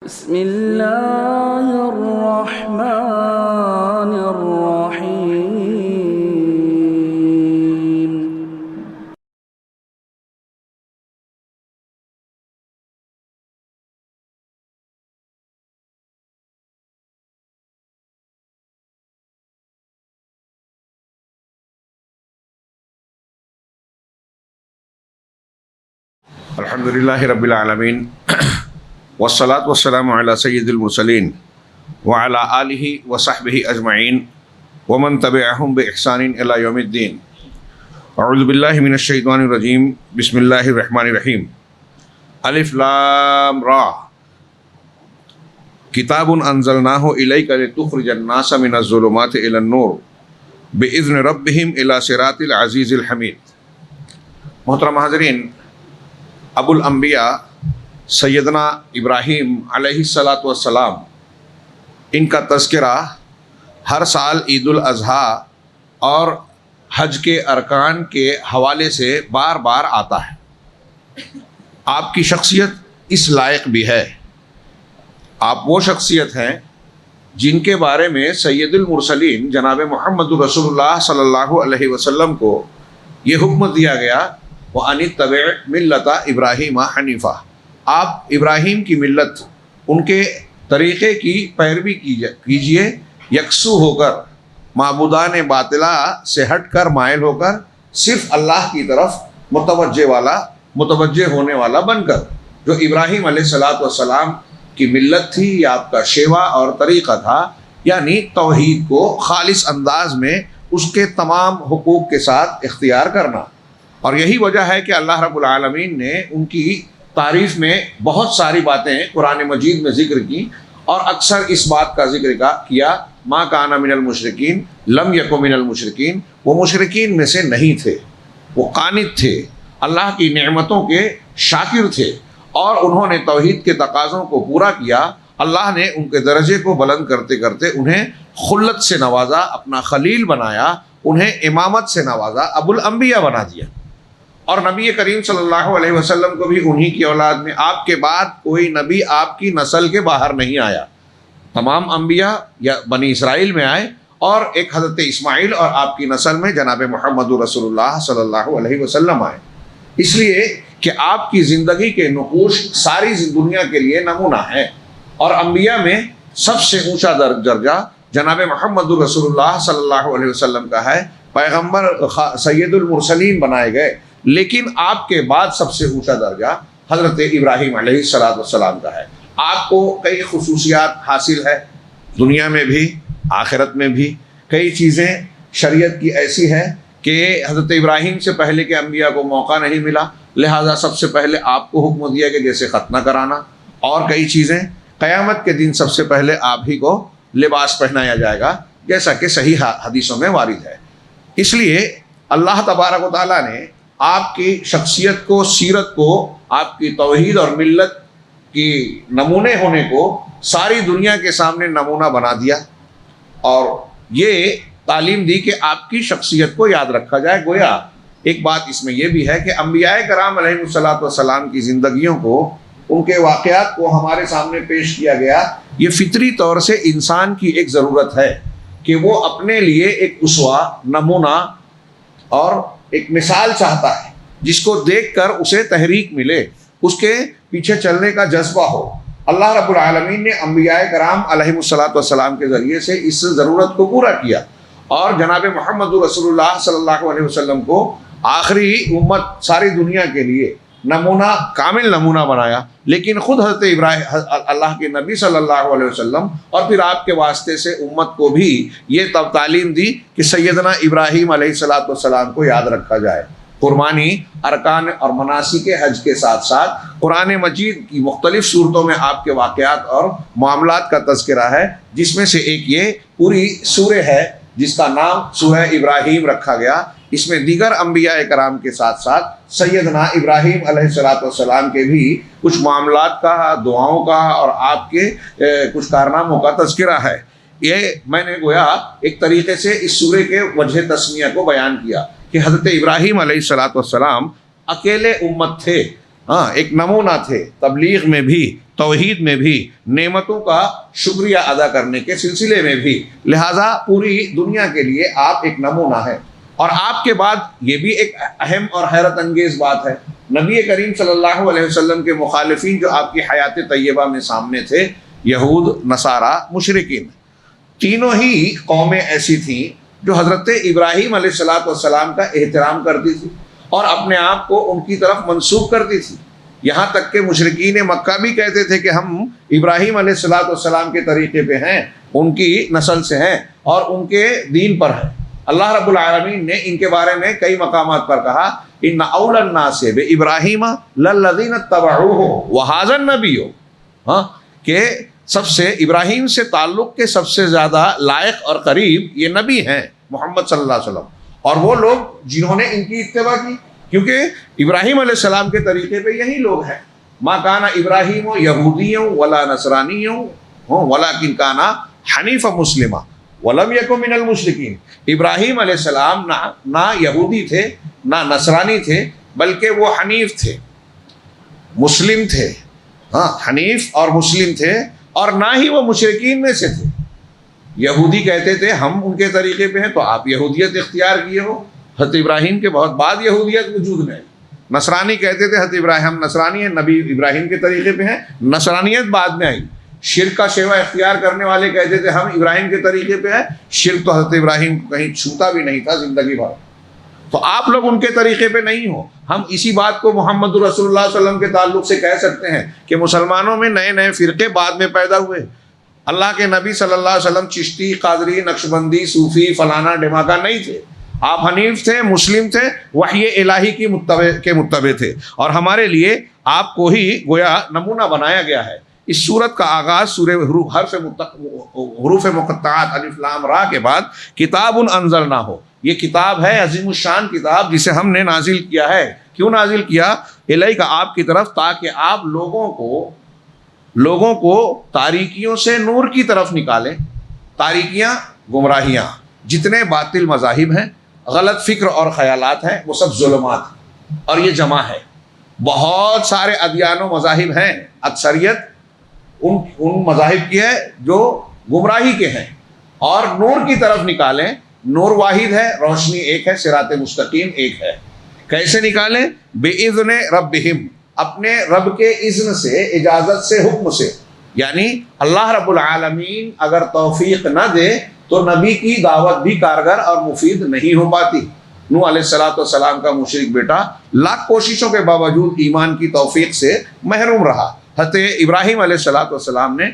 بسم اللہ الرحمن الرحیم الحمدللہ رب العالمین والصلاة والسلام علی سید المرسلین وعلی آلہ وصحبہ اجمعین ومن تبعہم بإحسان الی یوم الدین. اعوذ باللہ من الشیطان الرجیم. بسم اللہ الرحمن الرحیم. الف لام را کتاب انزلناہ الیک لتخرج الناس من الظلمات الی النور بإذن ربہم الی صراط العزیز الحمید. محترم حاضرین، ابو الانبیاء سیدنا ابراہیم علیہ الصلاۃ والسلام، ان کا تذکرہ ہر سال عید الاضحیٰ اور حج کے ارکان کے حوالے سے بار بار آتا ہے. آپ کی شخصیت اس لائق بھی ہے. آپ وہ شخصیت ہیں جن کے بارے میں سید المرسلین جناب محمد رسول اللہ صلی اللہ علیہ وسلم کو یہ حکم دیا گیا وَأَنِ اتَّبِعْ مِلَّةَ إِبْرَاهِيمَ حنیفہ. آپ ابراہیم کی ملت، ان کے طریقے کی پیروی کیجئے، یکسو ہو کر، معبودان باطلہ سے ہٹ کر، مائل ہو کر، صرف اللہ کی طرف متوجہ ہونے والا بن کر. جو ابراہیم علیہ السلام کی ملت تھی، یہ آپ کا شیوا اور طریقہ تھا، یعنی توحید کو خالص انداز میں اس کے تمام حقوق کے ساتھ اختیار کرنا. اور یہی وجہ ہے کہ اللہ رب العالمین نے ان کی تعریف میں بہت ساری باتیں قرآن مجید میں ذکر کی، اور اکثر اس بات کا ذکر کیا ما کان من المشرکین لم یک من المشرکین. وہ مشرکین میں سے نہیں تھے، وہ قانت تھے، اللہ کی نعمتوں کے شاکر تھے، اور انہوں نے توحید کے تقاضوں کو پورا کیا. اللہ نے ان کے درجے کو بلند کرتے کرتے انہیں خلت سے نوازا، اپنا خلیل بنایا، انہیں امامت سے نوازا، ابو الانبیاء بنا دیا. اور نبی کریم صلی اللہ علیہ وسلم کو بھی انہی کی اولاد میں، آپ کے بعد کوئی نبی آپ کی نسل کے باہر نہیں آیا. تمام انبیاء یا بنی اسرائیل میں آئے، اور ایک حضرت اسماعیل اور آپ کی نسل میں جناب محمد رسول اللہ صلی اللہ علیہ وسلم آئے. اس لیے کہ آپ کی زندگی کے نقوش ساری دنیا کے لیے نمونہ ہے. اور انبیاء میں سب سے اونچا درجہ جناب محمد رسول اللہ صلی اللہ علیہ وسلم کا ہے. پیغمبر سید المرسلین بنائے گئے، لیکن آپ کے بعد سب سے اونچا درجہ حضرت ابراہیم علیہ السلام کا ہے. آپ کو کئی خصوصیات حاصل ہے، دنیا میں بھی آخرت میں بھی. کئی چیزیں شریعت کی ایسی ہیں کہ حضرت ابراہیم سے پہلے کے انبیاء کو موقع نہیں ملا، لہٰذا سب سے پہلے آپ کو حکم دیا کہ جیسے ختنہ کرانا. اور کئی چیزیں قیامت کے دن سب سے پہلے آپ ہی کو لباس پہنایا جائے گا، جیسا کہ صحیح حدیثوں میں وارد ہے. اس لیے اللہ تبارک و تعالیٰ نے آپ کی شخصیت کو، سیرت کو، آپ کی توحید اور ملت کی نمونے ہونے کو ساری دنیا کے سامنے نمونہ بنا دیا، اور یہ تعلیم دی کہ آپ کی شخصیت کو یاد رکھا جائے. گویا ایک بات اس میں یہ بھی ہے کہ انبیاء کرام علیہ السلام کی زندگیوں کو، ان کے واقعات کو ہمارے سامنے پیش کیا گیا. یہ فطری طور سے انسان کی ایک ضرورت ہے کہ وہ اپنے لیے ایک اسوہ، نمونہ اور ایک مثال چاہتا ہے، جس کو دیکھ کر اسے تحریک ملے، اس کے پیچھے چلنے کا جذبہ ہو. اللہ رب العالمین نے انبیاء کرام علیہ السلام کے ذریعے سے اس ضرورت کو پورا کیا، اور جناب محمد رسول اللہ صلی اللہ علیہ وسلم کو آخری امت ساری دنیا کے لیے نمونہ، کامل نمونہ بنایا. لیکن خود حضرت ابراہیم، اللہ کے نبی صلی اللہ علیہ وسلم، اور پھر آپ کے واسطے سے امت کو بھی یہ تعلیم دی کہ سیدنا ابراہیم علیہ السلام کو یاد رکھا جائے. قربانی، ارکان اور مناسک حج کے ساتھ ساتھ قرآن مجید کی مختلف صورتوں میں آپ کے واقعات اور معاملات کا تذکرہ ہے، جس میں سے ایک یہ پوری سورہ ہے جس کا نام سورہ ابراہیم رکھا گیا. اس میں دیگر انبیاء کرام کے ساتھ ساتھ سیدنا ابراہیم علیہ السلام کے بھی کچھ معاملات کا، دعاؤں کا اور آپ کے کچھ کارناموں کا تذکرہ ہے. یہ میں نے گویا ایک طریقے سے اس سورہ کے وجہ تسمیہ کو بیان کیا کہ حضرت ابراہیم علیہ السلام اکیلے امت تھے، ہاں ایک نمونہ تھے تبلیغ میں بھی، توحید میں بھی، نعمتوں کا شکریہ ادا کرنے کے سلسلے میں بھی، لہٰذا پوری دنیا کے لیے آپ ایک نمونہ ہیں۔ اور آپ کے بعد یہ بھی ایک اہم اور حیرت انگیز بات ہے، نبی کریم صلی اللہ علیہ وسلم کے مخالفین جو آپ کی حیات طیبہ میں سامنے تھے، یہود، نصارہ، مشرکین، تینوں ہی قومیں ایسی تھیں جو حضرت ابراہیم علیہ السلام کا احترام کرتی تھی اور اپنے آپ کو ان کی طرف منسوب کرتی تھی۔ یہاں تک کہ مشرکین مکہ بھی کہتے تھے کہ ہم ابراہیم علیہ السلام کے طریقے پہ ہیں، ان کی نسل سے ہیں اور ان کے دین پر ہیں۔ اللہ رب العالمین نے ان کے بارے میں کئی مقامات پر کہا ان اول الناس بابراہیم للذین اتبعوہ وہذا النبی، کہ سب سے ابراہیم سے تعلق کے سب سے زیادہ لائق اور قریب یہ نبی ہیں محمد صلی اللہ علیہ وسلم، اور وہ لوگ جنہوں نے ان کی اتباع کی، کیونکہ ابراہیم علیہ السلام کے طریقے پہ یہی لوگ ہیں۔ ما کان ابراہیم یہودی ولا نصرانی ولکن کان حنیفا مسلما ولم یکن من المشرکین۔ ابراہیم علیہ السلام نہ یہودی تھے نہ نصرانی تھے، بلکہ وہ حنیف تھے، مسلم تھے، حنیف اور مسلم تھے، اور نہ ہی وہ مشرکین میں سے تھے۔ یہودی کہتے تھے ہم ان کے طریقے پہ ہیں تو آپ یہودیت اختیار کیے ہو، حضرت ابراہیم کے بہت بعد یہودیت وجود میں آئی۔ نصرانی کہتے تھے حضرت ابراہیم ہم نصرانی ہیں، نبی ابراہیم کے طریقے پہ ہیں، نصرانیت بعد میں آئی۔ شرک کا شیوا اختیار کرنے والے کہتے تھے ہم ابراہیم کے طریقے پہ ہیں، شرک تو حضرت ابراہیم کو کہیں چھوتا بھی نہیں تھا زندگی بھر، تو آپ لوگ ان کے طریقے پہ نہیں ہو۔ ہم اسی بات کو محمد رسول اللہ صلی اللہ علیہ وسلم کے تعلق سے کہہ سکتے ہیں کہ مسلمانوں میں نئے نئے فرقے بعد میں پیدا ہوئے۔ اللہ کے نبی صلی اللہ علیہ وسلم چشتی، قادری، نقشبندی، صوفی، فلانا ڈھماکہ نہیں تھے، آپ حنیف تھے، مسلم تھے، وحی الہی کی متبع تھے، اور ہمارے لیے آپ کو ہی گویا نمونہ بنایا گیا ہے۔ اس سورت کا آغاز سورہ حروف مقطعات الف لام را کے بعد کتاب انزلناہ، یہ کتاب ہے عظیم الشان کتاب جسے ہم نے نازل کیا ہے۔ کیوں نازل کیا؟ الیک آپ کی طرف، تاکہ آپ لوگوں کو تاریکیوں سے نور کی طرف نکالیں۔ تاریکیاں گمراہیاں، جتنے باطل مذاہب ہیں، غلط فکر اور خیالات ہیں، وہ سب ظلمات ہیں، اور یہ جمع ہے۔ بہت سارے ادیان و مذاہب ہیں، اکثریت ان مذاہب کی ہے جو گمراہی کے ہیں، اور نور کی طرف نکالیں۔ نور واحد ہے، روشنی ایک ہے، صراط مستقیم ایک ہے۔ کیسے نکالیں؟ بِإِذْنِ رَبِّهِمْ، اپنے رب کے اذن سے، اجازت سے، حکم سے، یعنی اللہ رب العالمین اگر توفیق نہ دے تو نبی کی دعوت بھی کارگر اور مفید نہیں ہو پاتی۔ نوح علیہ السلام کا مشرک بیٹا لاکھ کوششوں کے باوجود ایمان کی توفیق سے محروم رہا۔ حضرت ابراہیم علیہ السلام نے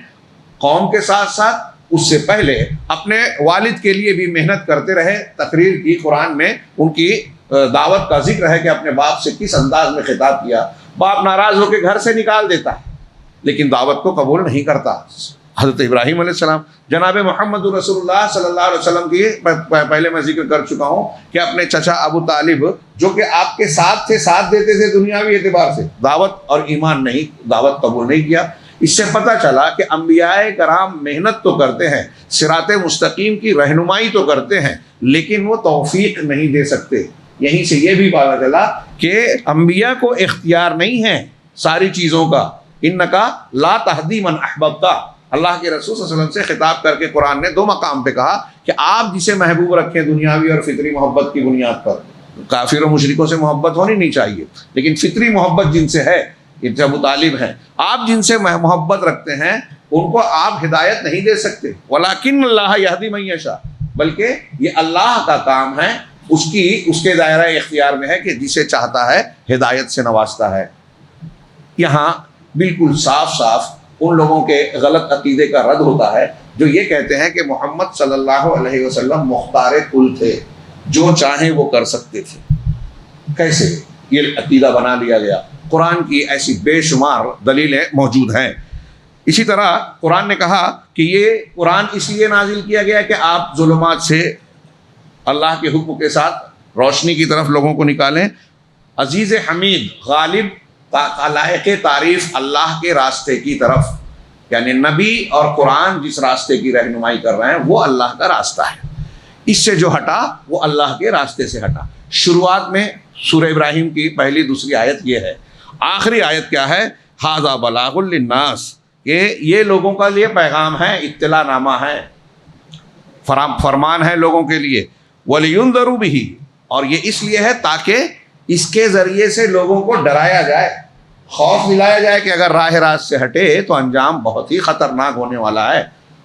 قوم کے ساتھ ساتھ اس سے پہلے اپنے والد کے لیے بھی محنت کرتے رہے، تقریر کی، قرآن میں ان کی دعوت کا ذکر ہے کہ اپنے باپ سے کس انداز میں خطاب کیا۔ باپ ناراض ہو کے گھر سے نکال دیتا ہے لیکن دعوت کو قبول نہیں کرتا۔ حضرت ابراہیم علیہ السلام، جناب محمد رسول اللہ صلی اللہ علیہ وسلم کی پہلے میں ذکر کر چکا ہوں کہ اپنے چچا ابو طالب جو کہ آپ کے ساتھ تھے، ساتھ دیتے تھے دنیاوی اعتبار سے، دعوت اور ایمان نہیں، دعوت قبول نہیں کیا۔ اس سے پتہ چلا کہ انبیاء کرام محنت تو کرتے ہیں، صراط مستقیم کی رہنمائی تو کرتے ہیں، لیکن وہ توفیق نہیں دے سکتے۔ یہیں سے یہ بھی پتا چلا کہ انبیاء کو اختیار نہیں ہے ساری چیزوں کا۔ انکا لا تہدی من احببتا، اللہ کے رسول صلی اللہ علیہ وسلم سے خطاب کر کے قرآن نے دو مقام پہ کہا کہ آپ جسے محبوب رکھیں دنیاوی اور فطری محبت کی بنیاد پر، کافر و مشرکوں سے محبت ہونی نہیں چاہیے، لیکن فطری محبت جن سے ہے، یہ ابو طالب ہیں، آپ جن سے محبت رکھتے ہیں ان کو آپ ہدایت نہیں دے سکتے۔ ولیکن اللہ یہدی من یشاء، بلکہ یہ اللہ کا کام ہے، اس کے دائرہ اختیار میں ہے کہ جسے چاہتا ہے ہدایت سے نوازتا ہے۔ یہاں بالکل صاف صاف ان لوگوں کے غلط عقیدے کا رد ہوتا ہے جو یہ کہتے ہیں کہ محمد صلی اللہ علیہ وسلم مختار کل تھے، جو چاہیں وہ کر سکتے تھے۔ کیسے یہ عقیدہ بنا لیا گیا؟ قرآن کی ایسی بے شمار دلیلیں موجود ہیں۔ اسی طرح قرآن نے کہا کہ یہ قرآن اس لیے نازل کیا گیا کہ آپ ظلمات سے اللہ کے حکم کے ساتھ روشنی کی طرف لوگوں کو نکالیں۔ عزیز حمید غالب لائق تعریف اللہ کے راستے کی طرف، یعنی نبی اور قرآن جس راستے کی رہنمائی کر رہے ہیں وہ اللہ کا راستہ ہے، اس سے جو ہٹا وہ اللہ کے راستے سے ہٹا۔ شروعات میں سورہ ابراہیم کی پہلی دوسری آیت یہ ہے، آخری آیت کیا ہے؟ ھذا بلاغ للناس، کہ یہ لوگوں کے لیے پیغام ہے، اطلاع نامہ ہے، فرمان ہے لوگوں کے لیے، وَلِيُنذَرُوا بِهِ، اور یہ اس لیے ہے تاکہ اس کے ذریعے سے لوگوں کو ڈرایا جائے، خوف دلایا جائے کہ اگر راہ راست سے ہٹے تو انجام بہت ہی خطرناک ہونے والا ہے،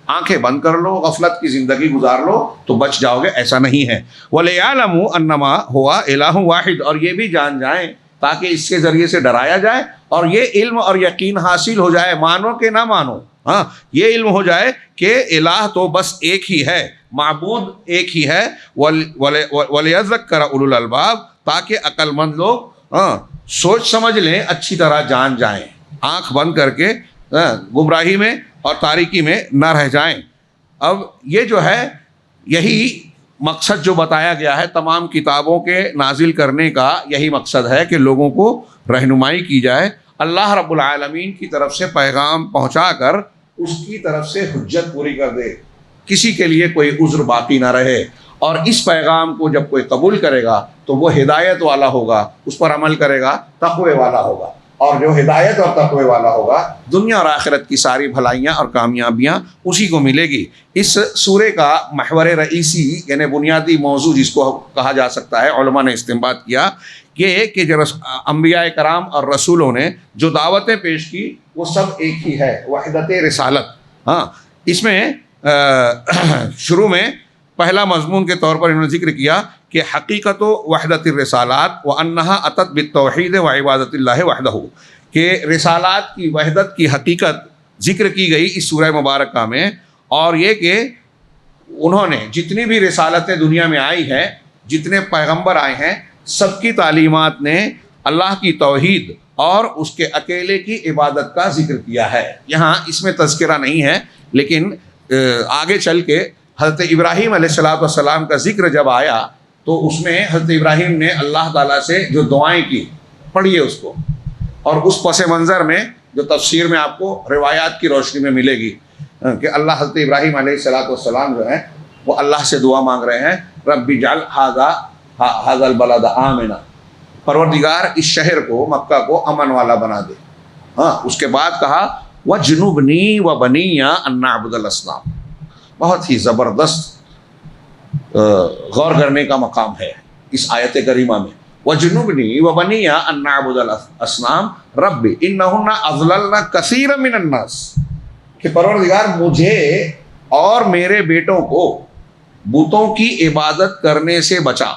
آنکھیں بند کر لو، غفلت کی زندگی گزار لو تو بچ جاؤ گے، ایسا نہیں ہے۔ وَلِيَعْلَمُوا أَنَّمَا هُوَ إِلَٰهٌ وَاحِدٌ، اور یہ بھی جان جائیں تاکہ اس کے ذریعے سے ڈرایا جائے اور یہ علم اور یقین حاصل ہو جائے، مانو کہ نہ مانو، ہاں یہ علم ہو جائے کہ الہ تو بس ایک ہی ہے، معبود ایک ہی ہے، وَلِيَذَّكَّرَ أُولُو الْأَلْبَابِ، تاکہ عقل مند لوگ سوچ سمجھ لیں، اچھی طرح جان جائیں، آنکھ بند کر کے گمراہی میں اور تاریکی میں نہ رہ جائیں۔ اب یہ جو ہے یہی مقصد جو بتایا گیا ہے تمام کتابوں کے نازل کرنے کا، یہی مقصد ہے کہ لوگوں کو رہنمائی کی جائے، اللہ رب العالمین کی طرف سے پیغام پہنچا کر اس کی طرف سے حجت پوری کر دے، کسی کے لیے کوئی عذر باقی نہ رہے، اور اس پیغام کو جب کوئی قبول کرے گا تو وہ ہدایت والا ہوگا، اس پر عمل کرے گا تقوی والا ہوگا، اور جو ہدایت اور تقوی والا ہوگا دنیا اور آخرت کی ساری بھلائیاں اور کامیابیاں اسی کو ملے گی۔ اس سورے کا محور رئیسی یعنی بنیادی موضوع جس کو کہا جا سکتا ہے، علماء نے استنباط کیا کہ جو انبیاء کرام اور رسولوں نے جو دعوتیں پیش کی وہ سب ایک ہی ہے، وحدت رسالت۔ ہاں اس میں شروع میں پہلا مضمون کے طور پر انہوں نے ذکر کیا کہ حقیقت و وحدت الرسالات وانہا اتت بالتوحید و عبادت اللہ وحدہ، کہ رسالات کی وحدت کی حقیقت ذکر کی گئی اس سورہ مبارکہ میں، اور یہ کہ انہوں نے جتنی بھی رسالتیں دنیا میں آئی ہیں، جتنے پیغمبر آئے ہیں، سب کی تعلیمات نے اللہ کی توحید اور اس کے اکیلے کی عبادت کا ذکر کیا ہے۔ یہاں اس میں تذکرہ نہیں ہے، لیکن آگے چل کے حضرت ابراہیم علیہ السلام کا ذکر جب آیا تو اس میں حضرت ابراہیم نے اللہ تعالیٰ سے جو دعائیں کی، پڑھیے اس کو، اور اس پس منظر میں جو تفسیر میں آپ کو روایات کی روشنی میں ملے گی کہ اللہ حضرت ابراہیم علیہ السلام جو ہیں وہ اللہ سے دعا مانگ رہے ہیں، رب اجعل ھذا البلد آمنا، پروردگار اس شہر کو، مکہ کو امن والا بنا دے۔ ہاں اس کے بعد کہا وَجْنُبْنِي وَبَنِيَّ أَن نَّعْبُدَ الْأَصْنَامَ، بہت ہی زبردست غور کرنے کا مقام ہے اس آیت کریمہ میں، وَجْنُبْنِي وَبَنِيَّ أَن نَّعْبُدَ الْأَصْنَامَ رَبِّ إِنَّهُنَّ أَضْلَلْنَ كَثِيرًا مِنَ النَّاسِ، کہ پروردگار مجھے اور میرے بیٹوں کو بتوں کی عبادت کرنے سے بچا۔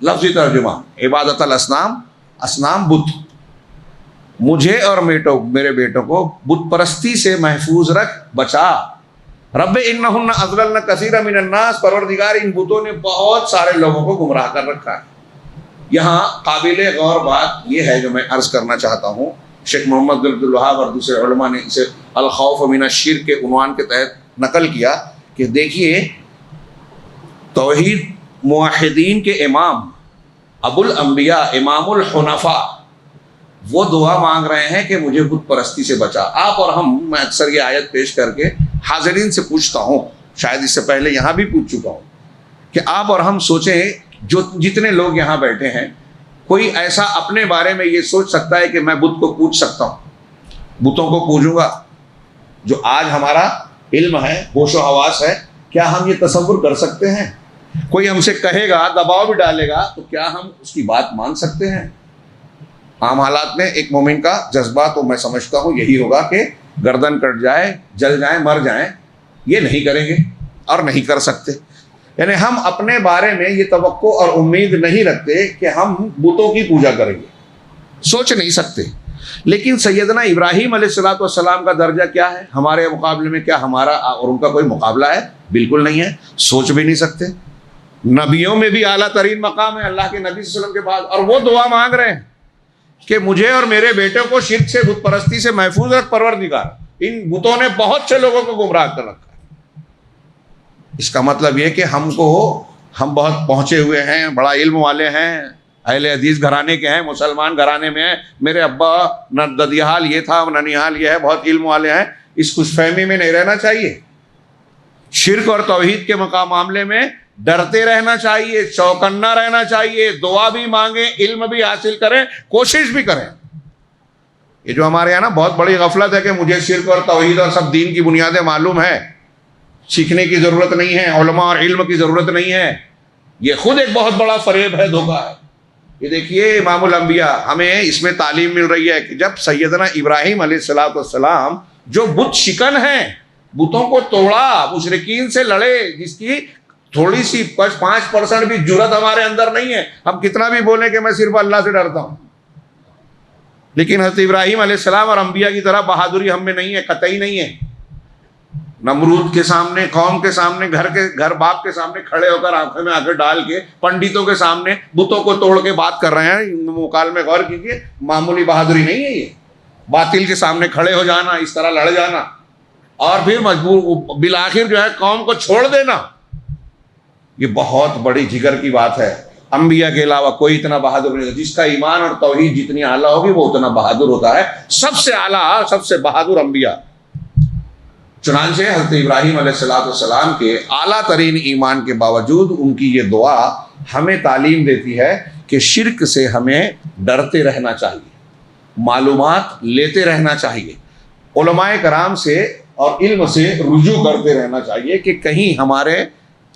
لفظی ترجمہ عبادت الاسنام، اسنام بت، مجھے اور میرے بیٹوں کو بت پرستی سے محفوظ رکھ، بچا۔ رب انہن اضللن کثیر من الناس، پروردگار ان بتوں نے بہت سارے لوگوں کو گمراہ کر رکھا ہے۔ یہاں قابل غور بات یہ ہے جو میں عرض کرنا چاہتا ہوں، شیخ محمد بن عبد الوہاب اور دوسرے علماء نے اسے الخوف من الشرک کے عنوان کے تحت نقل کیا کہ دیکھیے توحید موحدین کے امام ابو الانبیاء امام الحنفاء وہ دعا مانگ رہے ہیں کہ مجھے بت پرستی سے بچا۔ آپ اور ہم، میں اکثر یہ آیت پیش کر کے حاضرین سے پوچھتا ہوں، شاید اس سے پہلے یہاں بھی پوچھ چکا ہوں، کہ آپ اور ہم سوچیں جو جتنے لوگ یہاں بیٹھے ہیں، کوئی ایسا اپنے بارے میں یہ سوچ سکتا ہے کہ میں بت کو پوچھ سکتا ہوں، بتوں کو پوجوں گا؟ جو آج ہمارا علم ہے، ہوش و حواس ہے، کیا ہم یہ تصور کر سکتے ہیں؟ کوئی ہم سے کہے گا، دباؤ بھی ڈالے گا، تو کیا ہم اس کی بات مان سکتے ہیں؟ عام حالات میں ایک مومن کا جذبہ تو میں سمجھتا ہوں یہی ہوگا کہ گردن کٹ جائے، جل جائیں، مر جائیں، یہ نہیں کریں گے اور نہیں کر سکتے۔ یعنی ہم اپنے بارے میں یہ توقع اور امید نہیں رکھتے کہ ہم بتوں کی پوجا کریں گے، سوچ نہیں سکتے۔ لیکن سیدنا ابراہیم علیہ السلام کا درجہ کیا ہے ہمارے مقابلے میں؟ کیا ہمارا اور ان کا کوئی مقابلہ ہے؟ بالکل نہیں ہے، سوچ بھی نہیں سکتے۔ نبیوں میں بھی اعلیٰ ترین مقام ہے اللہ کے نبی صلی اللہ علیہ وسلم کے بعد، اور وہ دعا مانگ رہے ہیں کہ مجھے اور میرے بیٹوں کو شرک سے، بت پرستی سے محفوظ رکھ پروردگار، ان بتوں نے بہت سے لوگوں کو گمراہ کر رکھا ہے۔ اس کا مطلب یہ کہ ہم بہت پہنچے ہوئے ہیں، بڑا علم والے ہیں، اہل حدیث گھرانے کے ہیں، مسلمان گھرانے میں ہیں، میرے ابا نہ ددیال یہ تھا، ننیال یہ ہے، بہت علم والے ہیں، اس خوش فہمی میں نہیں رہنا چاہیے۔ شرک اور توحید کے معاملے میں ڈرتے رہنا چاہیے، چوکنا رہنا چاہیے، دعا بھی مانگیں، علم بھی حاصل کریں، کوشش بھی کریں۔ یہ جو ہمارے یہاں نا بہت بڑی غفلت ہے کہ مجھے شرک اور توحید اور سب دین کی بنیادیں معلوم ہے، سیکھنے کی ضرورت نہیں ہے، علماء اور علم کی ضرورت نہیں ہے، یہ خود ایک بہت بڑا فریب ہے، دھوکہ ہے۔ یہ دیکھیے امام الانبیاء، ہمیں اس میں تعلیم مل رہی ہے کہ جب سیدنا ابراہیم علیہ السلام جو بت شکن ہیں، بتوں کو توڑا، مشرکین سے لڑے، جس کی تھوڑی سی 5% بھی جرت ہمارے اندر نہیں ہے، ہم کتنا بھی بولیں کہ میں صرف اللہ سے ڈرتا ہوں، لیکن حضرت ابراہیم علیہ السلام اور انبیاء کی طرح بہادری ہم میں نہیں ہے، قطعی نہیں ہے۔ نمرود کے سامنے، قوم کے سامنے، گھر باپ کے سامنے کھڑے ہو کر آنکھوں میں آنکھیں ڈال کے، پنڈتوں کے سامنے بتوں کو توڑ کے بات کر رہے ہیں، مکالمے غور کیجیے، معمولی بہادری نہیں ہے یہ۔ باطل کے سامنے کھڑے ہو جانا، اس طرح لڑ جانا، اور پھر مجبور بالآخر جو ہے قوم کو چھوڑ دینا، یہ بہت بڑی جگر کی بات ہے۔ انبیاء کے علاوہ کوئی اتنا بہادر نہیں ہوتا، جس کا ایمان اور توحید جتنی اعلیٰ ہوگی وہ اتنا بہادر ہوتا ہے۔ سب سے اعلیٰ، سب سے بہادر انبیاء۔ چنانچہ حضرت ابراہیم علیہ السلام کے اعلیٰ ترین ایمان کے باوجود ان کی یہ دعا ہمیں تعلیم دیتی ہے کہ شرک سے ہمیں ڈرتے رہنا چاہیے، معلومات لیتے رہنا چاہیے، علماء کرام سے اور علم سے رجوع کرتے رہنا چاہیے کہ کہیں ہمارے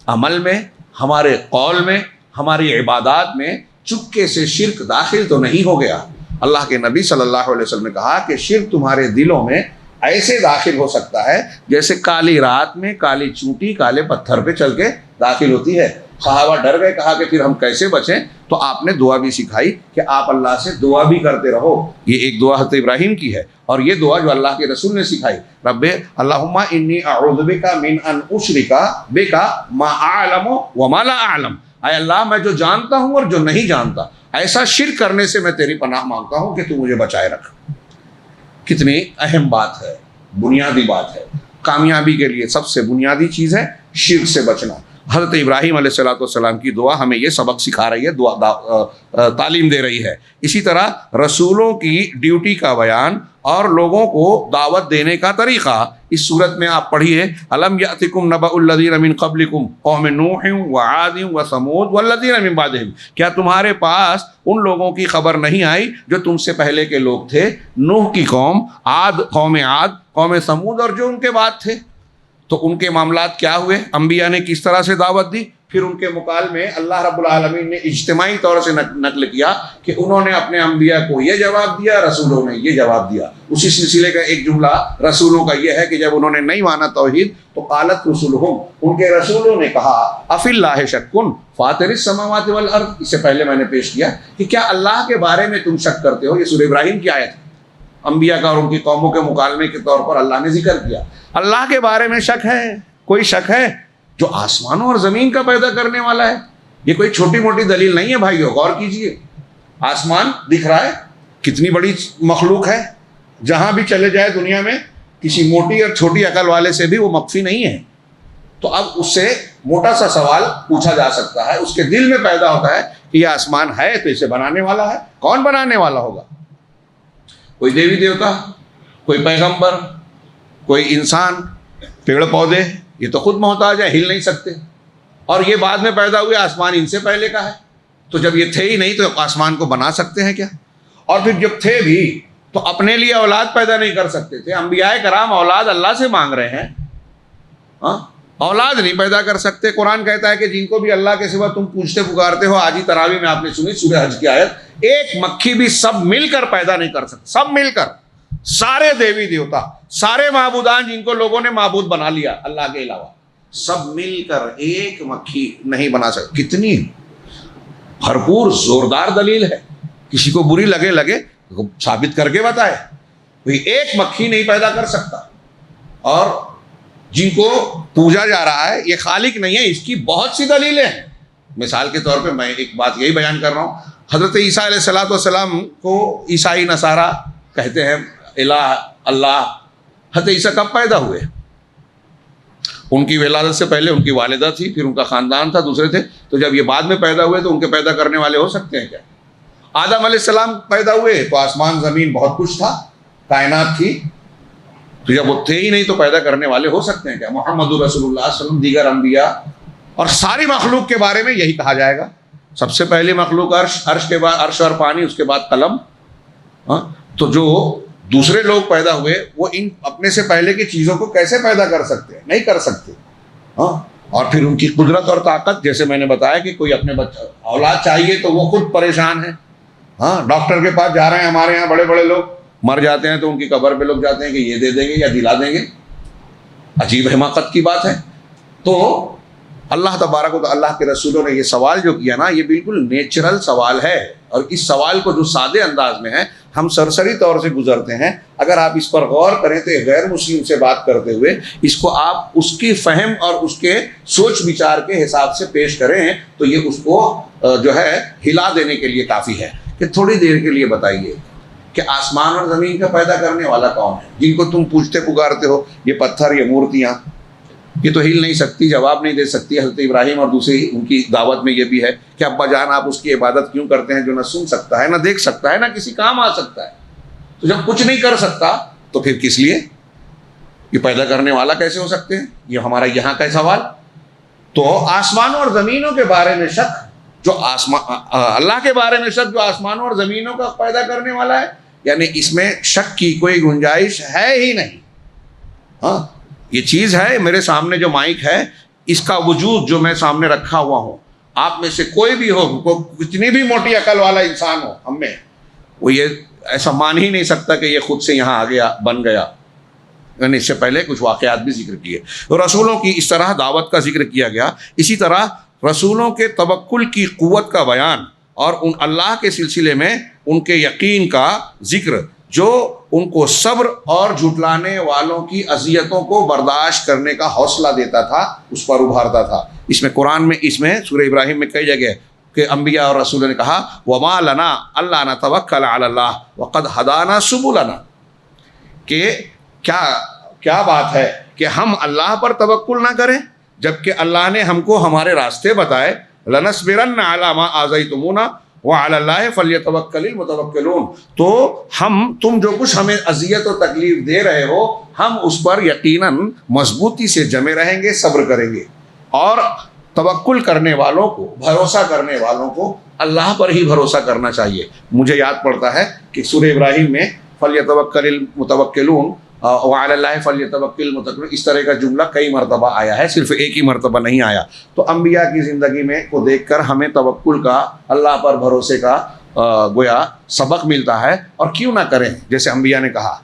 عمل میں، ہمارے قول میں، ہماری عبادات میں چپکے سے شرک داخل تو نہیں ہو گیا۔ اللہ کے نبی صلی اللہ علیہ وسلم نے کہا کہ شرک تمہارے دلوں میں ایسے داخل ہو سکتا ہے جیسے کالی رات میں کالی چونٹی کالے پتھر پہ چل کے داخل ہوتی ہے۔ صحابہ ڈر گئے، کہا کہ پھر ہم کیسے بچیں؟ تو آپ نے دعا بھی سکھائی کہ آپ اللہ سے دعا بھی کرتے رہو۔ یہ ایک دعا حضرت ابراہیم کی ہے، اور یہ دعا جو اللہ کے رسول نے سکھائی، رب اللہم انی اعوذ بک من ان اشرک بک ما اعلم وما لا اعلم، اے اللہ میں جو جانتا ہوں اور جو نہیں جانتا، ایسا شرک کرنے سے میں تیری پناہ مانگتا ہوں کہ تو مجھے بچائے رکھ۔ کتنی اہم بات ہے، بنیادی بات ہے، کامیابی کے لیے سب سے بنیادی چیز ہے شرک سے بچنا۔ حضرت ابراہیم علیہ السلام کی دعا ہمیں یہ سبق سکھا رہی ہے، تعلیم دے رہی ہے۔ اسی طرح رسولوں کی ڈیوٹی کا بیان اور لوگوں کو دعوت دینے کا طریقہ اس صورت میں آپ پڑھیے، الم یاتکم نبأ الذین من قبلکم قوم نوح وعاد وثمود والذین من بعدہم، کیا تمہارے پاس ان لوگوں کی خبر نہیں آئی جو تم سے پہلے کے لوگ تھے، نوح کی قوم، قوم عاد، قوم ثمود، اور جو ان کے بعد تھے۔ تو ان کے معاملات کیا ہوئے، انبیاء نے کس طرح سے دعوت دی، پھر ان کے مکالمے اللہ رب العالمین نے اجتماعی طور سے نقل کیا کہ انہوں نے اپنے انبیاء کو یہ جواب دیا، رسولوں نے یہ جواب دیا۔ اسی سلسلے کا ایک جملہ رسولوں کا یہ ہے کہ جب انہوں نے نہیں مانا توحید تو قالت رسولہم، ان کے رسولوں نے کہا افی اللہ شک فاطر السماوات والارض، اس سے پہلے میں نے پیش کیا کہ کیا اللہ کے بارے میں تم شک کرتے ہو۔ یہ سورہ ابراہیم کی آیت ہے، انبیاء کا اور ان کی قوموں کے مکالمے کے طور پر اللہ نے ذکر کیا۔ اللہ کے بارے میں شک ہے، کوئی شک ہے جو آسمانوں اور زمین کا پیدا کرنے والا ہے؟ یہ کوئی چھوٹی موٹی دلیل نہیں ہے بھائیو، غور کیجئے۔ آسمان دکھ رہا ہے، کتنی بڑی مخلوق ہے، جہاں بھی چلے جائے دنیا میں کسی موٹی اور چھوٹی عقل والے سے بھی وہ مخفی نہیں ہے۔ تو اب اس سے موٹا سا سوال پوچھا جا سکتا ہے، اس کے دل میں پیدا ہوتا ہے کہ یہ آسمان ہے تو اسے بنانے والا ہے، کون بنانے والا ہوگا؟ کوئی دیوی دیوتا، کوئی پیغمبر، کوئی انسان، پیڑ پودے، یہ تو خود محتاج ہے، ہل نہیں سکتے، اور یہ بعد میں پیدا ہوئے، آسمان ان سے پہلے کا ہے۔ تو جب یہ تھے ہی نہیں تو آسمان کو بنا سکتے ہیں کیا؟ اور پھر جب تھے بھی تو اپنے لیے اولاد پیدا نہیں کر سکتے تھے۔ انبیاء کرام اولاد اللہ سے مانگ رہے ہیں، اولاد نہیں پیدا کر سکتے۔ قرآن کہتا ہے کہ جن کو بھی اللہ کے سوا تم پوچھتے پکارتے ہو، آج ہی تراویح میں آپ نے سنی سورہ حج کی آیت، ایک مکھی بھی سب مل کر پیدا نہیں کر سکتے، سب مل کر، سارے دیوی دیوتا، سارے معبودان جن کو لوگوں نے معبود بنا لیا اللہ کے علاوہ، سب مل کر ایک مکھی نہیں بنا سکتے۔ کتنی بھرپور زوردار دلیل ہے، کسی کو بری لگے ثابت کر کے بتائے، کوئی ایک مکھی نہیں پیدا کر سکتا۔ اور جن کو پوجا جا رہا ہے یہ خالق نہیں ہے، اس کی بہت سی دلیلیں ہیں۔ مثال کے طور پہ میں ایک بات یہی بیان کر رہا ہوں، حضرت عیسیٰ علیہ السلام کو عیسائی نصارہ کہتے ہیں الہ اللہ۔ حضرت عیسیٰ کب پیدا ہوئے؟ ان کی ولادت سے پہلے ان کی والدہ تھی، پھر ان کا خاندان تھا، دوسرے تھے۔ تو جب یہ بعد میں پیدا ہوئے تو ان کے پیدا کرنے والے ہو سکتے ہیں کیا؟ آدم علیہ السلام پیدا ہوئے تو آسمان زمین بہت کچھ تھا، کائنات تھی، تو جب وہ تھے ہی نہیں تو پیدا کرنے والے ہو سکتے ہیں کیا؟ محمد رسول اللہ صلی اللہ علیہ وسلم، دیگر انبیاء اور ساری مخلوق کے بارے میں یہی کہا جائے گا۔ سب سے پہلی مخلوق عرش، عرش کے بعد عرش اور پانی، اس کے بعد قلم۔ تو جو دوسرے لوگ پیدا ہوئے وہ ان اپنے سے پہلے کی چیزوں کو کیسے پیدا کر سکتے ہیں؟ نہیں کر سکتے. ہاں، اور پھر ان کی قدرت اور طاقت، جیسے میں نے بتایا کہ کوئی اپنے اولاد چاہیے تو وہ خود پریشان ہے. ہاں، ڈاکٹر کے پاس جا رہے ہیں، ہمارے یہاں بڑے بڑے لوگ مر جاتے ہیں تو ان کی قبر پہ لوگ جاتے ہیں کہ یہ دے دیں گے یا دلا دیں گے. عجیب حماقت کی بات ہے. تو اللہ تبارک و تعالی، اللہ کے رسولوں نے یہ سوال جو کیا نا، یہ بالکل نیچرل سوال ہے، اور اس سوال کو جو سادے انداز میں ہے ہم سرسری طور سے گزرتے ہیں. اگر آپ اس پر غور کریں تو غیر مسلم سے بات کرتے ہوئے اس کو آپ اس کی فہم اور اس کے سوچ بچار کے حساب سے پیش کریں تو یہ اس کو جو ہے ہلا دینے کے لیے کافی ہے. کہ تھوڑی دیر کے لیے بتائیے کہ آسمان اور زمین کا پیدا کرنے والا کون ہے؟ جن کو تم پوچھتے پکارتے ہو، یہ پتھر، یہ مورتیاں، یہ تو ہل نہیں سکتی، جواب نہیں دے سکتی. حضرت ابراہیم اور دوسری ان کی دعوت میں یہ بھی ہے کہ ابا جان آپ اس کی عبادت کیوں کرتے ہیں جو نہ سن سکتا ہے، نہ دیکھ سکتا ہے، نہ کسی کام آ سکتا ہے. تو جب کچھ نہیں کر سکتا تو پھر کس لیے یہ پیدا کرنے والا کیسے ہو سکتے ہیں؟ یہ ہمارا یہاں کا سوال. تو آسمانوں اور زمینوں کے بارے میں شک، جو اللہ کے بارے میں شک جو آسمانوں اور زمینوں کا پیدا کرنے والا ہے، یعنی اس میں شک کی کوئی گنجائش ہے ہی نہیں. ہاں، یہ چیز ہے میرے سامنے جو مائک ہے، اس کا وجود جو میں سامنے رکھا ہوا ہوں، آپ میں سے کوئی بھی ہو، کتنی بھی موٹی عقل والا انسان ہو ہم میں، وہ یہ ایسا مان ہی نہیں سکتا کہ یہ خود سے یہاں آ گیا، بن گیا. یعنی اس سے پہلے کچھ واقعات بھی ذکر کیے. تو رسولوں کی اس طرح دعوت کا ذکر کیا گیا. اسی طرح رسولوں کے توکل کی قوت کا بیان اور ان اللہ کے سلسلے میں ان کے یقین کا ذکر جو ان کو صبر اور جھٹلانے والوں کی اذیتوں کو برداشت کرنے کا حوصلہ دیتا تھا، اس پر ابھارتا تھا. اس میں قرآن میں، اس میں سورہ ابراہیم میں کئی جگہ کہ انبیاء اور رسولوں نے کہا وَمَا لَنَا أَلَّا نَتَوَكَّلَ عَلَى اللَّهِ وَقَدْ هَدَانَا سُبُلَنَا، کہ کیا بات ہے کہ ہم اللہ پر توکل نہ کریں جبکہ اللہ نے ہم کو ہمارے راستے بتائے. لَنَصْبِرَنَّ عَلَى مَا آذَيْتُمُونَا وَعَلَى اللَّهِ فَلْيَتَوَكَّلِ الْمُتَوَكِّلُونَ. تو تم جو کچھ ہمیں اذیت و تکلیف دے رہے ہو، ہم اس پر یقیناً مضبوطی سے جمے رہیں گے، صبر کریں گے. اور توکل کرنے والوں کو، بھروسہ کرنے والوں کو اللہ پر ہی بھروسہ کرنا چاہیے. مجھے یاد پڑتا ہے کہ سورہ ابراہیم میں فَلْيَتَوَكَّلِ الْمُتَوَكِّلُونَ وَعَلَى اللَّهِ فَلْيَتَوَكَّلِ الْمُتَوَكِّلُونَ، اس طرح کا جملہ کئی مرتبہ آیا ہے، صرف ایک ہی مرتبہ نہیں آیا. تو انبیاء کی زندگی میں کو دیکھ کر ہمیں توکل کا، اللہ پر بھروسے کا گویا سبق ملتا ہے. اور کیوں نہ کریں، جیسے انبیاء نے کہا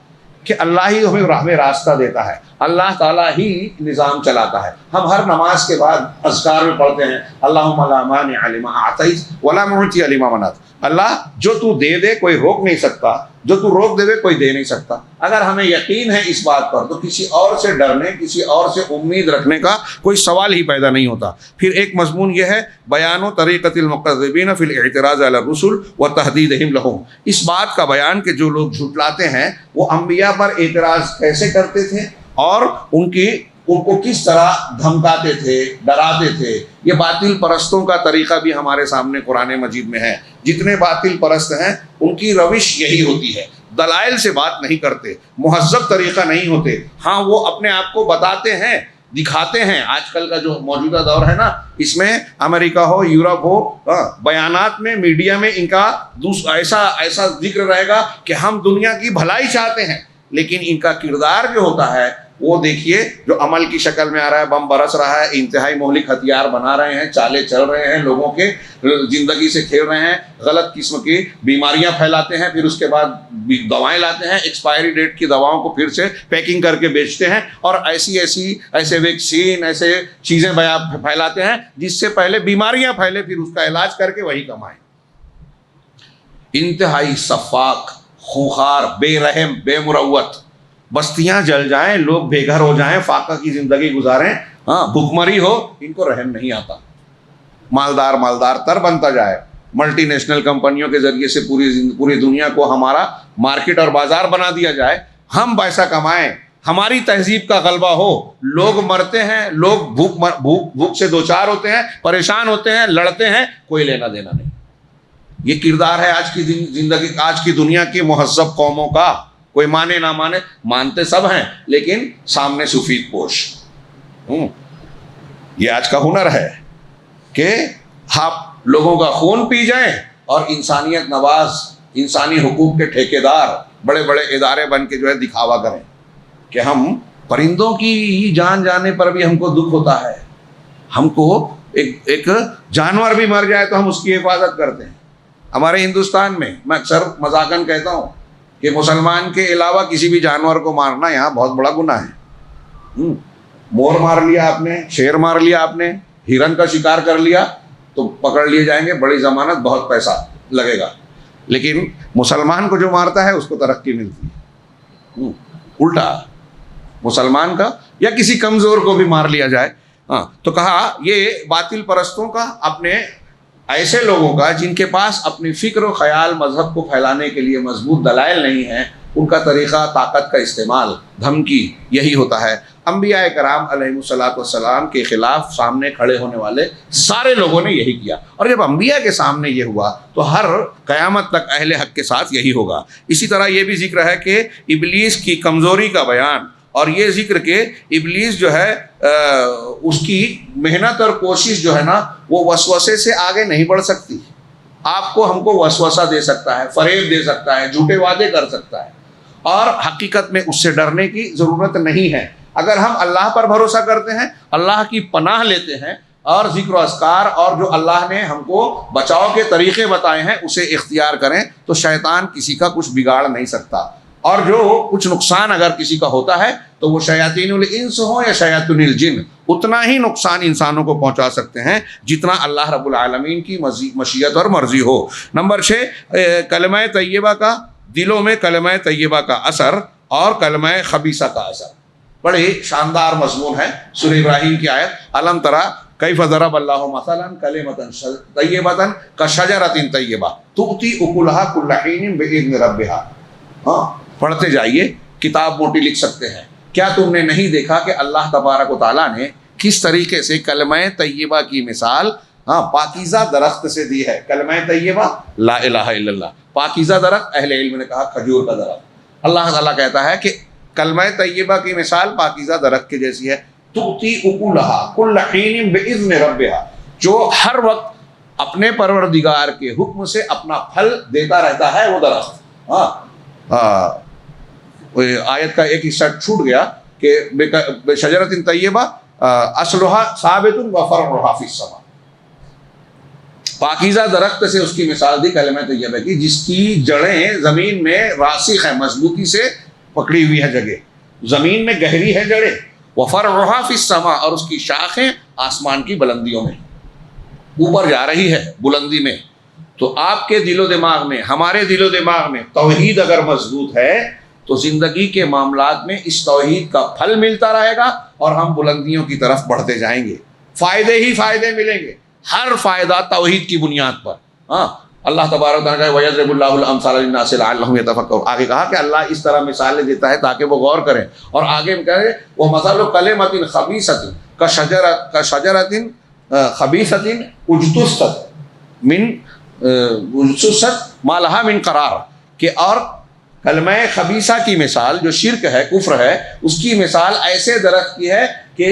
کہ اللہ ہی ہمیں راستہ دیتا ہے، اللہ تعالیٰ ہی نظام چلاتا ہے. ہم ہر نماز کے بعد اذکار میں پڑھتے ہیں اللہم لا مانع لما اعطیت ولا معطی لما منعت. اللہ جو تو دے دے کوئی روک نہیں سکتا، جو تو روک دے کوئی دے نہیں سکتا. اگر ہمیں یقین ہے اس بات پر تو کسی اور سے ڈرنے، کسی اور سے امید رکھنے کا کوئی سوال ہی پیدا نہیں ہوتا. پھر ایک مضمون یہ ہے بیان و طریقۃ المکذبین فی الاعتراض علی الرسل و تہدیدہم لہم. اس بات کا بیان کہ جو لوگ جھٹلاتے ہیں وہ انبیاء پر اعتراض کیسے کرتے تھے اور ان کو کس طرح دھمکاتے تھے، ڈراتے تھے. یہ باطل پرستوں کا طریقہ بھی ہمارے سامنے قرآن مجید میں ہے. جتنے باطل پرست ہیں ان کی روش یہی ہوتی ہے، دلائل سے بات نہیں کرتے، مہذب طریقہ نہیں ہوتے. ہاں، وہ اپنے آپ کو بتاتے ہیں، دکھاتے ہیں. آج کل کا جو موجودہ دور ہے نا، اس میں امریکہ ہو، یورپ ہو، بیانات میں، میڈیا میں ان کا ایسا ذکر رہے گا کہ ہم دنیا کی بھلائی چاہتے ہیں، لیکن ان کا کردار جو ہوتا ہے وہ دیکھیے، جو عمل کی شکل میں آ رہا ہے، بم برس رہا ہے، انتہائی مہلک ہتھیار بنا رہے ہیں، چالیں چل رہے ہیں، لوگوں کے زندگی سے کھیل رہے ہیں، غلط قسم کی بیماریاں پھیلاتے ہیں، پھر اس کے بعد دوائیں لاتے ہیں، ایکسپائری ڈیٹ کی دواؤں کو پھر سے پیکنگ کر کے بیچتے ہیں، اور ایسے ویکسین، ایسے چیزیں پھیلاتے ہیں جس سے پہلے بیماریاں پھیلے، پھر اس کا علاج کر کے وہی کمائیں. انتہائی سفاک، خوخار، بے رحم، بے مروت. بستیاں جل جائیں، لوگ بے گھر ہو جائیں، فاقہ کی زندگی گزاریں، بھوکمری ہو، ان کو رحم نہیں آتا. مالدار تر بنتا جائے، ملٹی نیشنل کمپنیوں کے ذریعے سے پوری دنیا کو ہمارا مارکیٹ اور بازار بنا دیا جائے، ہم پیسہ کمائیں، ہماری تہذیب کا غلبہ ہو. لوگ مرتے ہیں، لوگ بھوک سے دوچار ہوتے ہیں، پریشان ہوتے ہیں، لڑتے ہیں، کوئی لینا دینا نہیں. یہ کردار ہے آج کی زندگی، آج کی دنیا کی مہذب قوموں کا. کوئی مانے نہ مانے، مانتے سب ہیں لیکن سامنے سفید پوش. یہ آج کا ہنر ہے کہ لوگوں کا خون پی جائیں اور انسانیت نواز، انسانی حقوق کے ٹھیکیدار بڑے بڑے ادارے بن کے جو ہے دکھاوا کریں کہ ہم پرندوں کی جان جانے پر بھی ہم کو دکھ ہوتا ہے، ہم کو ایک جانور بھی مر جائے تو ہم اس کی حفاظت کرتے ہیں۔ ہمارے ہندوستان میں میں اکثر مذاقاً کہتا ہوں کہ مسلمان کے علاوہ کسی بھی جانور کو مارنا یہاں بہت بڑا گناہ ہے۔ مور مار لیا آپ نے، شیر مار لیا آپ نے، ہرن کا شکار کر لیا تو پکڑ لیے جائیں گے، بڑی ضمانت، بہت پیسہ لگے گا، لیکن مسلمان کو جو مارتا ہے اس کو ترقی ملتی ہے۔ الٹا مسلمان کا یا کسی کمزور کو بھی مار لیا جائے، تو کہا یہ باطل پرستوں کا، اپنے ایسے لوگوں کا جن کے پاس اپنی فکر و خیال مذہب کو پھیلانے کے لیے مضبوط دلائل نہیں ہیں، ان کا طریقہ طاقت کا استعمال، دھمکی، یہی ہوتا ہے۔ انبیاء کرام علیہ الصلوۃ والسلام کے خلاف سامنے کھڑے ہونے والے سارے لوگوں نے یہی کیا، اور جب انبیاء کے سامنے یہ ہوا تو ہر قیامت تک اہل حق کے ساتھ یہی ہوگا۔ اسی طرح یہ بھی ذکر ہے کہ ابلیس کی کمزوری کا بیان، اور یہ ذکر کہ ابلیس جو ہے اس کی محنت اور کوشش جو ہے نا وہ وسوسے سے آگے نہیں بڑھ سکتی۔ آپ کو ہم کو وسوسہ دے سکتا ہے، فریب دے سکتا ہے، جھوٹے وعدے کر سکتا ہے، اور حقیقت میں اس سے ڈرنے کی ضرورت نہیں ہے۔ اگر ہم اللہ پر بھروسہ کرتے ہیں، اللہ کی پناہ لیتے ہیں، اور ذکر و اذکار اور جو اللہ نے ہم کو بچاؤ کے طریقے بتائے ہیں اسے اختیار کریں، تو شیطان کسی کا کچھ بگاڑ نہیں سکتا۔ اور جو کچھ نقصان اگر کسی کا ہوتا ہے تو وہ شیاطین الانس ہو یا شیاطین الجن، اتنا ہی نقصان انسانوں کو پہنچا سکتے ہیں جتنا اللہ رب العالمین کی مشیت اور مرضی ہو۔ نمبر 6، کلمہ طیبہ کا، دلوں میں کلمہ طیبہ کا اثر اور کلمہ خبیثہ کا اثر، بڑے شاندار مضمون ہے۔ سورہ ابراہیم کی آیت، الم تری کیف ضرب اللہ مثلا کلمۃ طیبۃ کشجرۃ طیبہ تؤتی اکلھا کل حین باذن ربھا۔ پڑھتے جائیے، کتاب موٹی لکھ سکتے ہیں۔ کیا تم نے نہیں دیکھا کہ اللہ تبارک و تعالیٰ نے کس طریقے سے کلمہ طیبہ کی مثال پاکیزہ درخت سے دی ہے؟ کلمہ طیبہ لا الہ الا اللہ، پاکیزہ درخت، اہل علم نے کہا کھجور کا درخت۔ اللہ تعالیٰ کہتا ہے کہ کلمہ طیبہ کی مثال پاکیزہ درخت کی جیسی ہے، تؤتی اکلھا کل حین باذن ربھا، جو ہر وقت اپنے پروردگار کے حکم سے اپنا پھل دیتا رہتا ہے وہ درخت۔ آیت کا ایک حصہ چھوٹ گیا کہ شجرۃ طیبہ اصلها ثابت وفرعها فی السماء، پاکیزہ درخت سے اس کی مثال دی کلمہ طیبہ کی، جس کی جڑیں زمین میں راسخ ہیں، مضبوطی سے پکڑی ہوئی ہے جگہ، زمین میں گہری ہے جڑیں، وفرعها فی السماء، اور اس کی شاخیں آسمان کی بلندیوں میں اوپر جا رہی ہے، بلندی میں۔ تو آپ کے دل و دماغ میں، ہمارے دل و دماغ میں توحید اگر مضبوط ہے تو زندگی کے معاملات میں اس توحید کا پھل ملتا رہے گا، اور ہم بلندیوں کی طرف بڑھتے جائیں گے، فائدے ہی فائدے ملیں گے، ہر فائدہ توحید کی بنیاد پر۔ اللہ تبارک و تعالیٰ کا وَيَضْرِبُ اللَّهُ الْأَمْثَالَ لِلنَّاسِ لَعَلَّهُمْ يَتَفَكَّرُونَ، آگے کہا کہ اللہ اس طرح مثالیں دیتا ہے تاکہ وہ غور کریں، اور آگے کہے وَمَثَلُ كَلِمَةٍ خَبِيثَةٍ كَشَجَرَةٍ خَبِيثَةٍ اجْتُثَّتْ مَا لَهَا مِنْ قَرَارٍ، کہ اور کلمہ خبیثہ کی مثال جو شرک ہے، کفر ہے، اس کی مثال ایسے درخت کی ہے کہ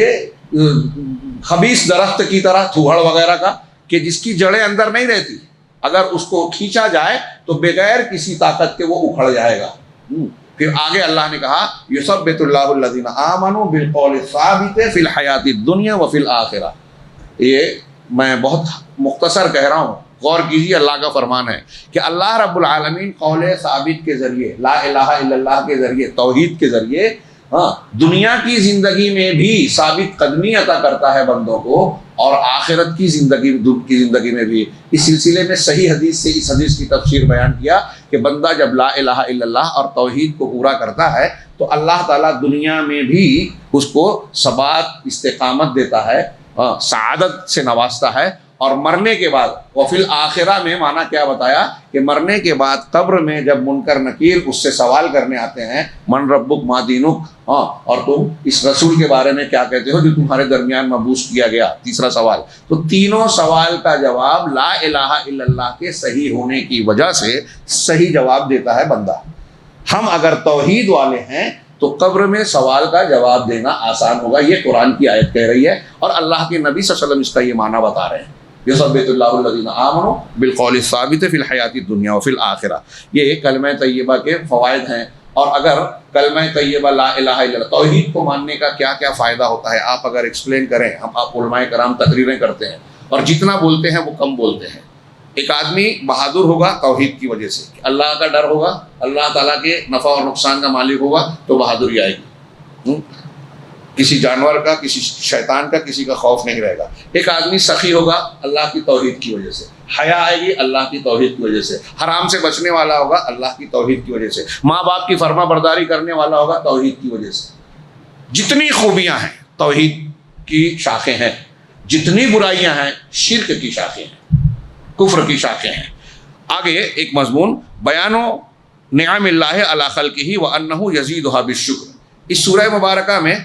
خبیث درخت کی طرح، تھوہڑ وغیرہ کا، کہ جس کی جڑیں اندر نہیں رہتی، اگر اس کو کھینچا جائے تو بغیر کسی طاقت کے وہ اکھڑ جائے گا۔ پھر آگے اللہ نے کہا یثبت اللہ الذین آمنوا بالقول الثابت فی الحیات الدنیا وفی الآخرہ۔ یہ میں بہت مختصر کہہ رہا ہوں، غور کیجیے، اللہ کا فرمان ہے کہ اللہ رب العالمین قول ثابت کے ذریعے، لا الہ الا اللہ کے ذریعے، توحید کے ذریعے دنیا کی زندگی میں بھی ثابت قدمی عطا کرتا ہے بندوں کو، اور آخرت کی زندگی میں بھی۔ اس سلسلے میں صحیح حدیث سے اس حدیث کی تفسیر بیان کیا کہ بندہ جب لا الہ الا اللہ اور توحید کو پورا کرتا ہے تو اللہ تعالیٰ دنیا میں بھی اس کو ثبات، استقامت دیتا ہے، سعادت سے نوازتا ہے، اور مرنے کے بعد وفی الآخرہ میں معنی کیا بتایا کہ مرنے کے بعد قبر میں جب منکر نکیر اس سے سوال کرنے آتے ہیں، من ربک ما دینک، اور تم اس رسول کے بارے میں کیا کہتے ہو جو تمہارے درمیان مبعوث کیا گیا، تیسرا سوال، تو تینوں سوال کا جواب لا الہ الا اللہ کے صحیح ہونے کی وجہ سے صحیح جواب دیتا ہے بندہ۔ ہم اگر توحید والے ہیں تو قبر میں سوال کا جواب دینا آسان ہوگا، یہ قرآن کی آیت کہہ رہی ہے، اور اللہ کے نبی صلی اللہ علیہ وسلم اس کا یہ معنی بتا رہے ہیں۔ یثبت اللہ الذین آمنوا بالقول الثابت فی الحیات الدنیا وفی الآخرہ. یہ کلمہ طیبہ کے فوائد ہیں. اور اگر کلمہ طیبہ لا الہ الا اللہ توحید کو ماننے کا کیا کیا فائدہ ہوتا ہے آپ اگر ایکسپلین کریں. آپ علماء کرام تقریریں کرتے ہیں اور جتنا بولتے ہیں وہ کم بولتے ہیں. ایک آدمی بہادر ہوگا توحید کی وجہ سے, اللہ کا ڈر ہوگا, اللہ تعالیٰ کے نفع اور نقصان کا مالک ہوگا تو بہادری آئے گی. کسی جانور کا, کسی شیطان کا, کسی کا خوف نہیں رہے گا. ایک آدمی سخی ہوگا اللہ کی توحید کی وجہ سے, حیا آئے گی اللہ کی توحید کی وجہ سے, حرام سے بچنے والا ہوگا اللہ کی توحید کی وجہ سے, ماں باپ کی فرما برداری کرنے والا ہوگا توحید کی وجہ سے. جتنی خوبیاں ہیں توحید کی شاخیں ہیں, جتنی برائیاں ہیں شرک کی شاخیں ہیں, کفر کی شاخیں ہیں. آگے ایک مضمون بیان نعم اللہ علی خلقہ وانہ یزیدھا بالشکر. اس سورہ مبارکہ میں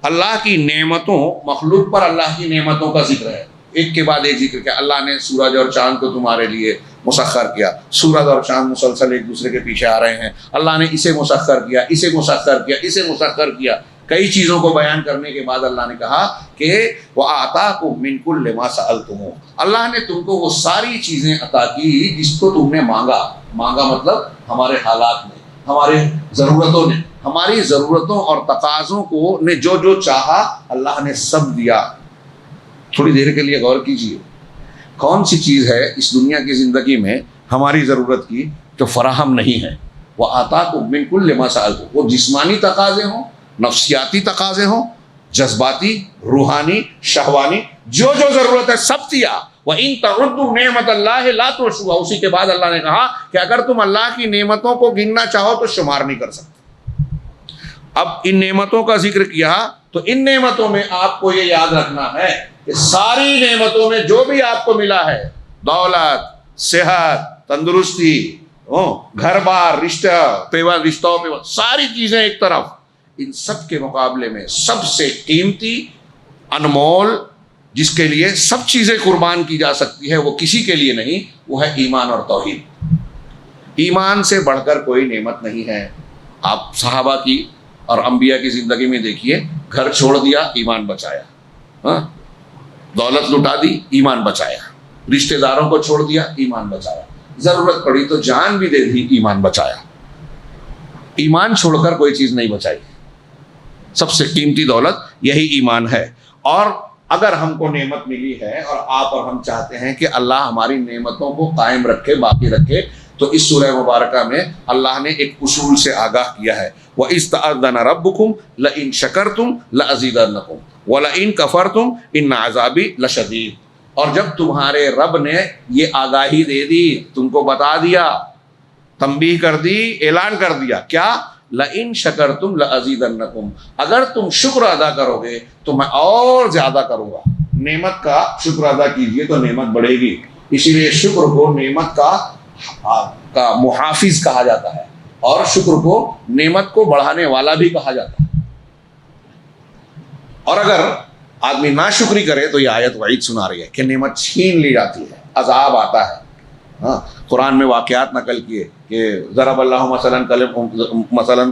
اللہ کی نعمتوں, مخلوق پر اللہ کی نعمتوں کا ذکر ہے. ایک کے بعد ایک ذکر کیا. اللہ نے سورج اور چاند کو تمہارے لیے مسخر کیا. سورج اور چاند مسلسل ایک دوسرے کے پیچھے آ رہے ہیں. اللہ نے اسے مسخر کیا, اسے مسخر کیا, اسے مسخر کیا. کئی چیزوں کو بیان کرنے کے بعد اللہ نے کہا کہ وَآتَاكُم مِّن كُلِّ مَا سَأَلْتُمُوهُ. اللہ نے تم کو وہ ساری چیزیں عطا کی جس کو تم نے مانگا. مانگا مطلب ہمارے حالات میں, ہمارے ضرورتوں نے, ہماری ضرورتوں اور تقاضوں کو نے جو جو چاہا اللہ نے سب دیا. تھوڑی دیر کے لیے غور کیجئے, کون سی چیز ہے اس دنیا کی زندگی میں ہماری ضرورت کی جو فراہم نہیں ہے. وَآتَاكُم مِّن كُلِّ مَا سَأَلْتُمُوهُ. وہ جسمانی تقاضے ہوں, نفسیاتی تقاضے ہوں, جذباتی, روحانی, شہوانی, جو جو ضرورت ہے سب دیا. وَإِن تَعُدُّوا نِعْمَةَ اللَّهِ لَا تُحْصُوهَا. اسی کے بعد اللہ نے کہا کہ اگر تم اللہ کی نعمتوں کو گننا چاہو تو شمار نہیں کر سکتے. اب ان نعمتوں کا ذکر کیا تو ان نعمتوں میں آپ کو یہ یاد رکھنا ہے کہ ساری نعمتوں میں جو بھی آپ کو ملا ہے, دولت, صحت, تندرستی, گھر بار, رشتوں پہ ساری چیزیں ایک طرف, ان سب کے مقابلے میں سب سے قیمتی, انمول, جس کے لیے سب چیزیں قربان کی جا سکتی ہے وہ کسی کے لیے نہیں, وہ ہے ایمان اور توحید. ایمان سے بڑھ کر کوئی نعمت نہیں ہے. آپ صحابہ کی اور انبیاء کی زندگی میں دیکھیے, گھر چھوڑ دیا ایمان بچایا, دولت لٹا دی ایمان بچایا, رشتہ داروں کو چھوڑ دیا ایمان بچایا, ضرورت پڑی تو جان بھی دے دی ایمان بچایا. ایمان چھوڑ کر کوئی چیز نہیں بچائی. سب سے قیمتی دولت یہی ایمان ہے. اور اگر ہم کو نعمت ملی ہے اور آپ اور ہم چاہتے ہیں کہ اللہ ہماری نعمتوں کو قائم رکھے, باقی رکھے, تو اس سورہ مبارکہ میں اللہ نے ایک اصول سے آگاہ کیا ہے. وَإِذْ تَأَذَّنَ رَبُّكُمْ لَئِن شَكَرْتُمْ لَأَزِيدَنَّكُمْ وَلَئِن كَفَرْتُمْ إِنَّ عَذَابِي لَشَدِيدٌ. اور جب تمہارے رب نے یہ آگاہی دے دی, تم کو بتا دیا, تنبیہ کر دی, اعلان کر دیا, کیا؟ لَئِن شَكَرْتُمْ لَأَزِيدَنَّكُمْ. اگر تم شکر ادا کرو گے تو میں اور زیادہ کروں گا. نعمت کا شکر ادا کیجئے تو نعمت بڑھے گی. اسی لیے شکر کو نعمت کا محافظ کہا جاتا ہے اور شکر کو نعمت کو بڑھانے والا بھی کہا جاتا ہے. اور اگر آدمی ناشکری کرے تو یہ آیت وعید سنا رہی ہے کہ نعمت چھین لی جاتی ہے, عذاب آتا ہے. قرآن میں واقعات نقل کیے کہ ضرب اللہ مثلا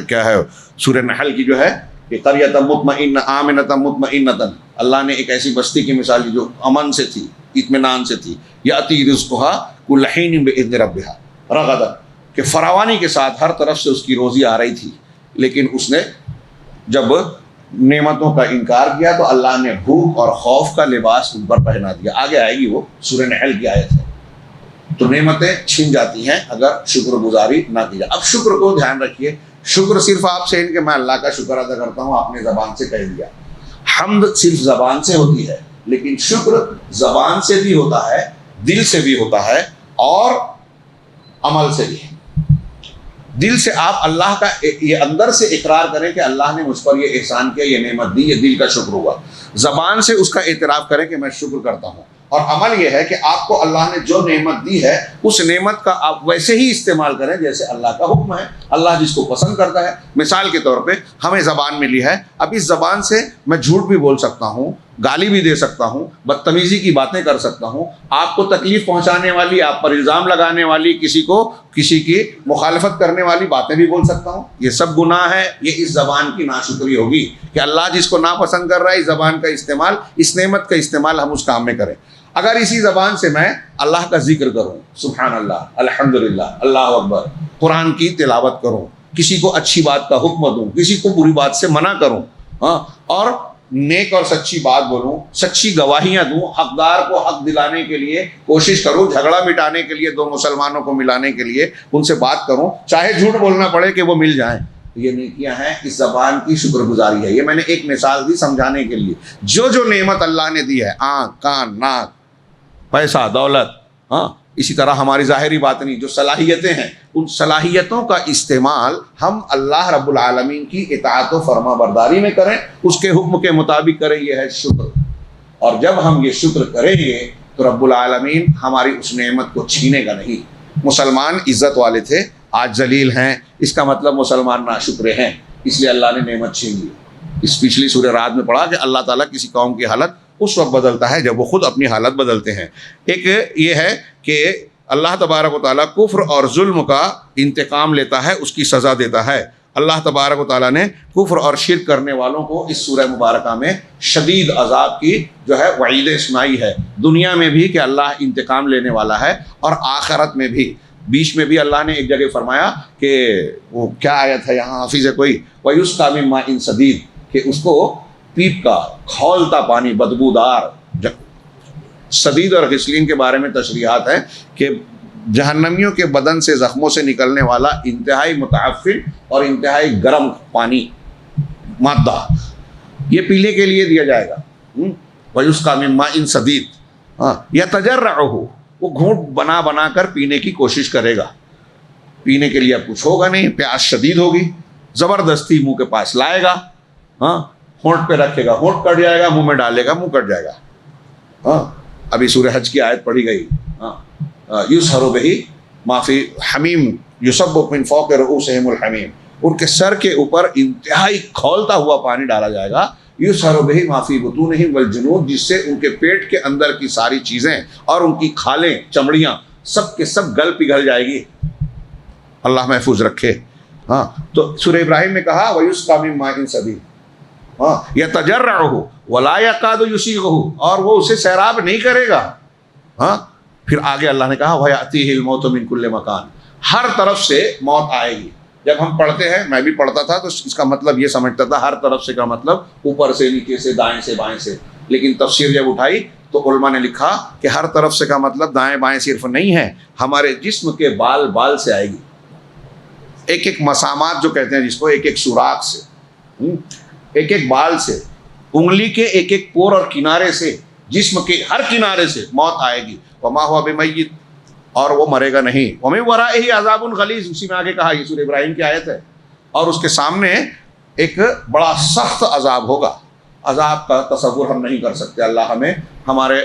کیا ہے سورہ نحل کی جو ہے کہ قریۃ مطمئنہ آمنۃ مطمئنۃ, اللہ نے ایک ایسی بستی کی مثال دی جو امن سے تھی, اطمینان سے تھی. یأتی رزقها کل حین بإذن ربها رغدا, کہ فراوانی کے ساتھ ہر طرف سے اس کی روزی آ رہی تھی, لیکن اس نے جب نعمتوں کا انکار کیا تو اللہ نے بھوک اور خوف کا لباس ان پر پہنا دیا. آگے آئے گی, وہ سورہ نحل کی آیت ہے. تو نعمتیں چھن جاتی ہیں اگر شکر گزاری نہ کی جائے. اب شکر کو دھیان رکھیے, شکر صرف آپ سے کہ میں اللہ کا شکر ادا کرتا ہوں آپ نے زبان سے کہہ دیا. حمد صرف زبان سے ہوتی ہے, لیکن شکر زبان سے بھی ہوتا ہے, دل سے بھی ہوتا ہے اور عمل سے بھی. دل سے آپ اللہ کا یہ اندر سے اقرار کریں کہ اللہ نے مجھ پر یہ احسان کیا, یہ نعمت دی, یہ دل کا شکر ہوا. زبان سے اس کا اعتراف کریں کہ میں شکر کرتا ہوں. اور عمل یہ ہے کہ آپ کو اللہ نے جو نعمت دی ہے اس نعمت کا آپ ویسے ہی استعمال کریں جیسے اللہ کا حکم ہے, اللہ جس کو پسند کرتا ہے. مثال کے طور پہ ہمیں زبان ملی ہے, اب اس زبان سے میں جھوٹ بھی بول سکتا ہوں, گالی بھی دے سکتا ہوں, بدتمیزی کی باتیں کر سکتا ہوں, آپ کو تکلیف پہنچانے والی, آپ پر الزام لگانے والی, کسی کی مخالفت کرنے والی باتیں بھی بول سکتا ہوں. یہ سب گناہ ہے. یہ اس زبان کی ناشکری ہوگی کہ اللہ جس کو ناپسند کر رہا ہے اس زبان کا استعمال, اس نعمت کا استعمال ہم اس کام میں کریں. اگر اسی زبان سے میں اللہ کا ذکر کروں، سبحان اللہ، الحمدللہ، اللہ اکبر، قرآن کی تلاوت کروں، کسی کو اچھی بات کا حکم دوں، کسی کو بری بات سے منع کروں، ہاں، اور نیک اور سچی بات بولوں، سچی گواہیاں دوں، حقدار کو حق دلانے کے لیے کوشش کروں، جھگڑا مٹانے کے لیے، دو مسلمانوں کو ملانے کے لیے ان سے بات کروں، چاہے جھوٹ بولنا پڑے کہ وہ مل جائیں، یہ نیکیاں ہیں، اس زبان کی شکر گزاری ہے۔ یہ میں نے ایک مثال دی سمجھانے کے لیے۔ جو جو نعمت اللہ نے دی ہے، آنکھ، کان، ناک، پیسہ، دولت، ہاں، اسی طرح ہماری ظاہری باطنی جو صلاحیتیں ہیں، ان صلاحیتوں کا استعمال ہم اللہ رب العالمین کی اطاعت و فرما برداری میں کریں، اس کے حکم کے مطابق کریں، یہ ہے شکر۔ اور جب ہم یہ شکر کریں گے تو رب العالمین ہماری اس نعمت کو چھینے گا نہیں۔ مسلمان عزت والے تھے، آج ذلیل ہیں، اس کا مطلب مسلمان ناشکرے ہیں، اس لیے اللہ نے نعمت چھین لی۔ اس پچھلی سورہ رات میں پڑھا کہ اللہ تعالیٰ کسی قوم کی حالت اس وقت بدلتا ہے جب وہ خود اپنی حالت بدلتے ہیں۔ ایک یہ ہے کہ اللہ تبارک و تعالیٰ کفر اور ظلم کا انتقام لیتا ہے، اس کی سزا دیتا ہے۔ اللہ تبارک و تعالیٰ نے کفر اور شرک کرنے والوں کو اس سورہ مبارکہ میں شدید عذاب کی جو ہے وعید سنائی ہے، دنیا میں بھی کہ اللہ انتقام لینے والا ہے، اور آخرت میں بھی۔ بیچ میں بھی اللہ نے ایک جگہ فرمایا کہ وہ کیا آیت ہے یہاں حافظ ہے کوئی، وَيُسْقَىٰ مِن مَّاءٍ صَدِيدٍ، کہ اس کو پیپ کا کھولتا پانی، بدبودار، صدید اور غسلین کے بارے میں تشریحات ہیں کہ جہنمیوں کے بدن سے زخموں سے نکلنے والا انتہائی متعفن اور انتہائی گرم پانی، مادہ، یہ پینے کے لیے دیا جائے گا۔ وَيُسْقَىٰ مِن مَّاءٍ صَدِيدٍ يَتَجَرَّعُهُ، وہ گھونٹ بنا بنا کر پینے کی کوشش کرے گا، پینے کے لیے اب کچھ ہوگا نہیں، پیاس شدید ہوگی، زبردستی منہ کے پاس لائے گا، ہاں، ہونٹ پہ رکھے گا، ہونٹ کٹ جائے گا، منہ میں ڈالے گا، منہ کٹ جائے گا۔ ہاں، ابھی سورہ حج کی آیت پڑھی گئی، ہاں، یُسْحَرُ بِهِ مَا فِي حَمِيمٍ يُصَبُّ مِن فَوْقِ رُؤُوسِهِمُ الْحَمِيمُ، ان کے سر کے اوپر انتہائی کھولتا ہوا پانی ڈالا جائے گا، یُسْحَرُ بِهِ مَا فِي بُطُونِهِمْ وَالْجُنُودِ، جس سے ان کے پیٹ کے اندر کی ساری چیزیں اور ان کی کھالیں، چمڑیاں سب کے سب گل پگھل جائے گی، اللہ محفوظ رکھے۔ ہاں، تو سورہ ابراہیم میں کہا وَيُسْقَىٰ مِن مَّاءٍ صَدِيدٍ، ہاں، يَتَجَرَّعُهُ وَلَا يَكَادُ يُسِيغُهُ، اور وہ اسے سیراب نہیں کرے گا۔ ہاں، پھر آگے اللہ نے کہا وَيَأْتِيهِ الْمَوْتُ مِن كُلِّ مَكَانٍ، ہر طرف سے موت آئے گی۔ جب ہم پڑھتے ہیں، میں بھی پڑھتا تھا، تو اس کا مطلب یہ سمجھتا تھا ہر طرف سے کا مطلب اوپر سے، نیچے سے، دائیں سے، بائیں سے، لیکن تفسیر جب اٹھائی تو علماء نے لکھا کہ ہر طرف سے کا مطلب دائیں بائیں صرف نہیں ہے، ہمارے جسم کے بال بال سے آئے گی، ایک ایک مسامات جو کہتے ہیں جس کو، ایک ایک سوراخ سے، ایک ایک بال سے، انگلی کے ایک ایک پور اور کنارے سے، جسم کے ہر کنارے سے موت آئے گی۔ وما ہوا بمیت، اور وہ مرے گا نہیں۔ ومن ورائہ عذاب غلیظ، اسی میں آگے کہا، یہ سورہ ابراہیم کی آیت ہے، اور اس کے سامنے ایک بڑا سخت عذاب ہوگا۔ عذاب کا تصور ہم نہیں کر سکتے۔ اللہ ہمیں، ہمارے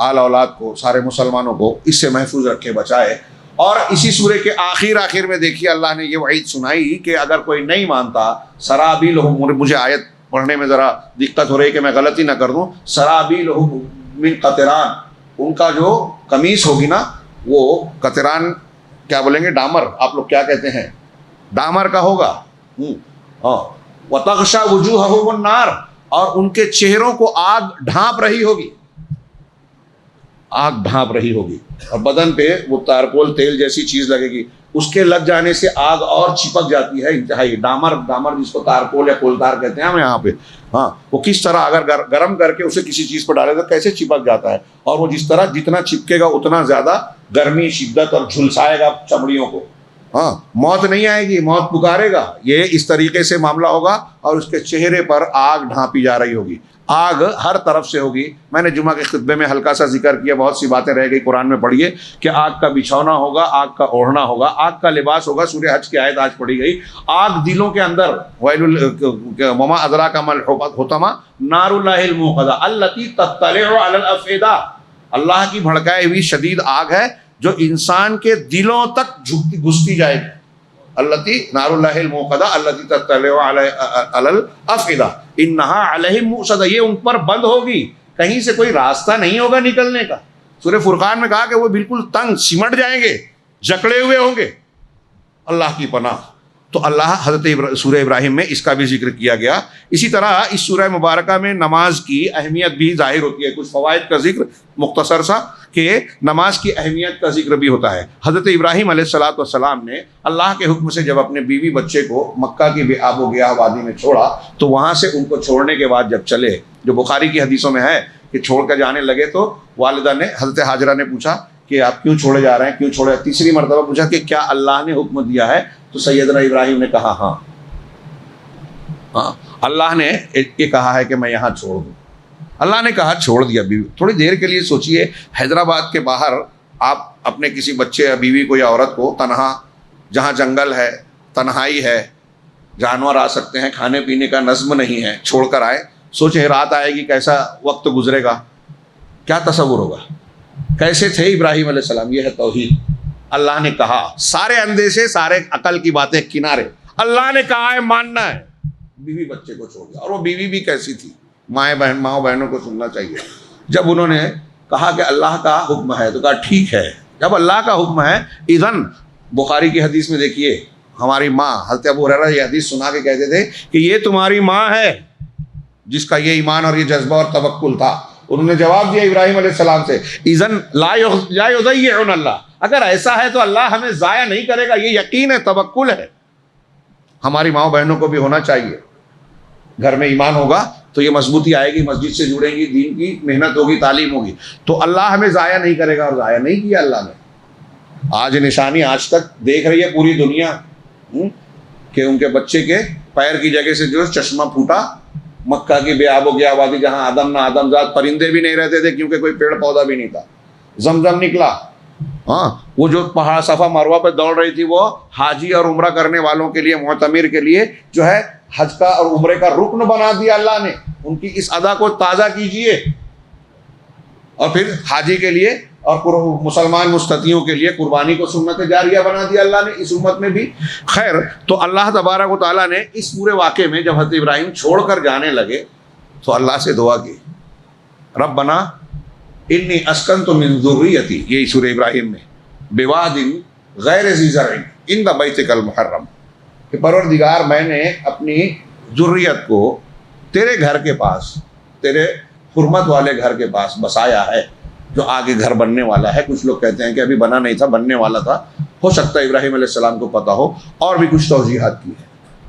آل اولاد کو، سارے مسلمانوں کو اس سے محفوظ رکھے، بچائے۔ اور اسی سورے کے آخر میں دیکھیے اللہ نے یہ وعید سنائی کہ اگر کوئی نہیں مانتا، سرابیلہم، مجھے آیت پڑھنے میں ذرا دقت ہو رہی کہ میں غلطی نہ کر دوں، سرابیلہم من قطران، ان کا جو قمیص ہوگی نا، وہ قطران کیا بولیں گے، ڈامر، آپ لوگ کیا کہتے ہیں، ڈامر کا ہوگا۔ ہاں، وَتَغْشَى وُجُوهَهُمُ النَّارُ، اور ان کے چہروں کو آگ ڈھانپ رہی ہوگی، آگ ڈھانپ رہی ہوگی، اور بدن پہ وہ تارکول تیل جیسی چیز لگے گی، اس کے لگ جانے سے آگ اور چپک جاتی ہے انتہائی۔ ڈامر جس کو تارکول یا کولتار کہتے ہیں ہم یہاں پہ، ہاں، وہ کس طرح اگر گرم کر کے اسے کسی چیز پر ڈالے تو کیسے چپک جاتا ہے، اور وہ جس طرح جتنا چپکے گا اتنا زیادہ گرمی، شدت اور جھلسائے گا چمڑیوں کو۔ ہاں، موت نہیں آئے گی، موت پکارے گا، یہ اس طریقے سے معاملہ ہوگا، اور اس کے چہرے پر آگ ڈھانپی جا رہی ہوگی، آگ ہر طرف سے ہوگی۔ میں نے جمعہ کے خطبے میں ہلکا سا ذکر کیا، بہت سی باتیں رہ گئی، قرآن میں پڑھیے کہ آگ کا بچھونا ہوگا، آگ کا اوڑھنا ہوگا، آگ کا لباس ہوگا۔ سورہ حج کی آیت آج پڑھی گئی، آگ دلوں کے اندر، وما ادراک ما الحطمہ نار اللہ الموقدہ التی تطلع علی الافئدہ، اللہ کی بھڑکائی ہوئی شدید آگ ہے جو انسان کے دلوں تک گھستی جائے گی۔ التی نار اللہ الموقدہ التی تطلع علی الافئدہ انہا علیہم مؤصدہ، یہ ان پر بند ہوگی، کہیں سے کوئی راستہ نہیں ہوگا نکلنے کا۔ سورہ فرقان میں کہا کہ وہ بالکل تنگ سمٹ جائیں گے، جکڑے ہوئے ہوں گے۔ اللہ کی پناہ، تو اللہ حضرت سورہ ابراہیم میں اس کا بھی ذکر کیا گیا. اسی طرح اس سورہ مبارکہ میں نماز کی اہمیت بھی ظاہر ہوتی ہے. کچھ فوائد کا ذکر مختصر سا کہ نماز کی اہمیت کا ذکر بھی ہوتا ہے. حضرت ابراہیم علیہ الصلاۃ والسلام نے اللہ کے حکم سے جب اپنے بیوی بچے کو مکہ کی بے آب و گیاہ وادی میں چھوڑا تو وہاں سے ان کو چھوڑنے کے بعد جب چلے، جو بخاری کی حدیثوں میں ہے کہ چھوڑ کر جانے لگے تو والدہ نے حضرت ہاجرہ نے پوچھا کہ آپ کیوں چھوڑے جا رہے ہیں، کیوں چھوڑے؟ تیسری مرتبہ پوچھا کہ کیا اللہ نے حکم دیا ہے؟ تو سیدنا ابراہیم نے کہا ہاں اللہ نے یہ کہا ہے کہ میں یہاں چھوڑ دوں. اللہ نے کہا چھوڑ دیا. بیوی تھوڑی دیر کے لیے سوچئے، حیدرآباد کے باہر آپ اپنے کسی بچے یا بیوی کو یا عورت کو تنہا، جہاں جنگل ہے، تنہائی ہے، جانور آ سکتے ہیں، کھانے پینے کا نظم نہیں ہے، چھوڑ کر آئے. سوچے رات آئے گی، کیسا وقت گزرے گا، کیا تصور ہوگا؟ کیسے تھے ابراہیم علیہ السلام؟ یہ ہے توحید. اللہ نے کہا، سارے اندیشے، سارے عقل کی باتیں کنارے، اللہ نے کہا ہے ماننا ہے. بیوی بچے کو چھوڑ دیا. اور وہ بیوی بھی کیسی تھی؟ ماؤں بہنوں کو سننا چاہیے. جب انہوں نے کہا کہ اللہ کا حکم ہے تو کہا ٹھیک ہے. جب اللہ کا حکم ہے اذن، بخاری کی حدیث میں دیکھیے، ہماری ماں حضرت ابو ہریرہ یہ حدیث سنا کے کہتے تھے کہ یہ تمہاری ماں ہے جس کا یہ ایمان اور یہ جذبہ اور توکل تھا. انہوں نے جواب دیا ابراہیم علیہ السلام سے، اذن لا یضیعن اللہ، اگر ایسا ہے تو اللہ ہمیں ضائع نہیں کرے گا. یہ یقین ہے، توکل ہے. ہماری ماؤں بہنوں کو بھی ہونا چاہیے. گھر میں ایمان ہوگا تو یہ مضبوطی آئے گی، مسجد سے جڑیں گی، دین کی محنت ہوگی، تعلیم ہوگی، تو اللہ ہمیں ضائع نہیں کرے گا. اور ضائع نہیں کیا اللہ نے. آج نشانی آج تک دیکھ رہی ہے پوری دنیا کہ ان کے بچے کے پیر کی جگہ سے جو چشمہ پھوٹا. مکہ کی بے آب و گیاہ وادی جہاں آدم نہ آدم ذات، پرندے بھی نہیں رہتے تھے کیونکہ کوئی پیڑ پودا بھی نہیں تھا. زمزم نکلا. ہاں وہ جو پہاڑ صفا مروہ پہ دوڑ رہی تھی وہ حاجی اور عمرہ کرنے والوں کے لیے، معتمر کے لیے جو ہے حج کا اور عمرے کا رکن بنا دیا اللہ نے. ان کی اس ادا کو تازہ کیجئے. اور پھر حاجی کے لیے اور مسلمان مستطیعوں کے لیے قربانی کو سنت جاریہ بنا دیا اللہ نے اس امت میں بھی. خیر، تو اللہ تبارک و تعالیٰ نے اس پورے واقعے میں جب حضرت ابراہیم چھوڑ کر جانے لگے تو اللہ سے دعا کی، ربنا انی اسکنت من ذریتی، یہی سورہ ابراہیم میں، بواد غیر ذی زرع عند بیتک المحرم، کہ پروردگار میں نے اپنی ذریت کو تیرے گھر کے پاس، تیرے حرمت والے گھر کے پاس بسایا ہے، جو آگے گھر بننے والا ہے. کچھ لوگ کہتے ہیں کہ ابھی بنا نہیں تھا، بننے والا تھا. ہو سکتا ہے ابراہیم علیہ السلام کو پتا ہو. اور بھی کچھ توضیحات کی ہے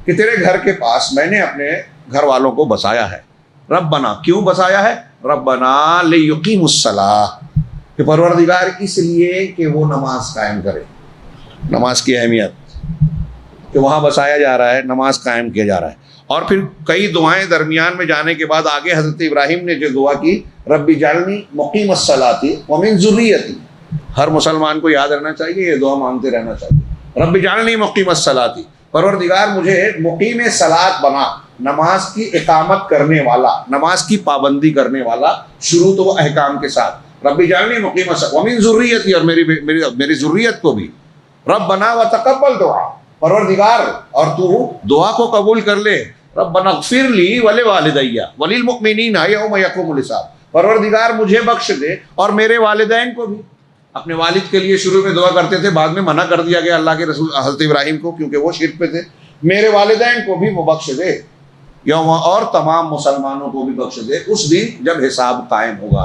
کہ تیرے گھر کے پاس میں نے اپنے گھر والوں کو بسایا ہے. ربنا، کیوں بسایا ہے؟ ربنا لیقیموا الصلاۃ، کہ پروردگار اس لیے کہ وہ نماز قائم کرے. نماز کی اہمیت کہ وہاں بسایا جا رہا ہے، نماز قائم کیا جا رہا ہے. اور پھر کئی دعائیں درمیان میں جانے کے بعد آگے حضرت ابراہیم نے جو دعا کی، رب اجعلنی مقیم الصلاۃ ومن ذریتی، ہر مسلمان کو یاد رہنا چاہیے، یہ دعا مانگتے رہنا چاہیے. رب اجعلنی مقیم الصلاۃ، پروردگار مجھے مقیم صلاۃ بنا، نماز کی اقامت کرنے والا، نماز کی پابندی کرنے والا، شروط و احکام کے ساتھ. رب اجعلنی مقیم الصلاۃ ومن ذریتی، اور میری ذریت کو بھی. ربنا وتقبل دعا، پروردگار اور تو دعا کو قبول کر لے. ربنا اغفر لی ولوالدی وللمؤمنین یوم یقوم الحساب، پروردگار مجھے بخش دے اور میرے والدین کو بھی. اپنے والد کے لیے شروع میں دعا کرتے تھے، بعد میں منع کر دیا گیا اللہ کے رسول حضرت ابراہیم کو کیونکہ وہ شرک پہ تھے. میرے والدین کو بھی وہ بخش دے یوم، اور تمام مسلمانوں کو بھی بخش دے اس دن جب حساب قائم ہوگا.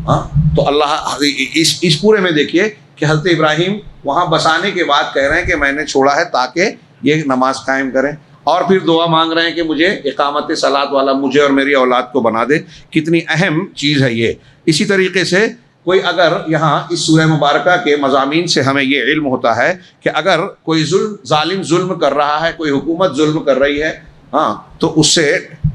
ہاں تو اللہ اس پورے میں دیکھیے کہ حضرت ابراہیم وہاں بسانے کے بعد کہہ رہے ہیں کہ میں نے چھوڑا ہے تاکہ یہ نماز قائم کریں، اور پھر دعا مانگ رہے ہیں کہ مجھے اقامت صلاۃ والا مجھے اور میری اولاد کو بنا دے. کتنی اہم چیز ہے یہ. اسی طریقے سے کوئی اگر یہااں اس سورہ مبارکہ کے مضامین سے ہمیں یہ علم ہوتا ہے کہ اگر کوئی ظالم ظلم کر رہا ہے، کوئی حکومت ظلم کر رہی ہے، ہاں تو اس سے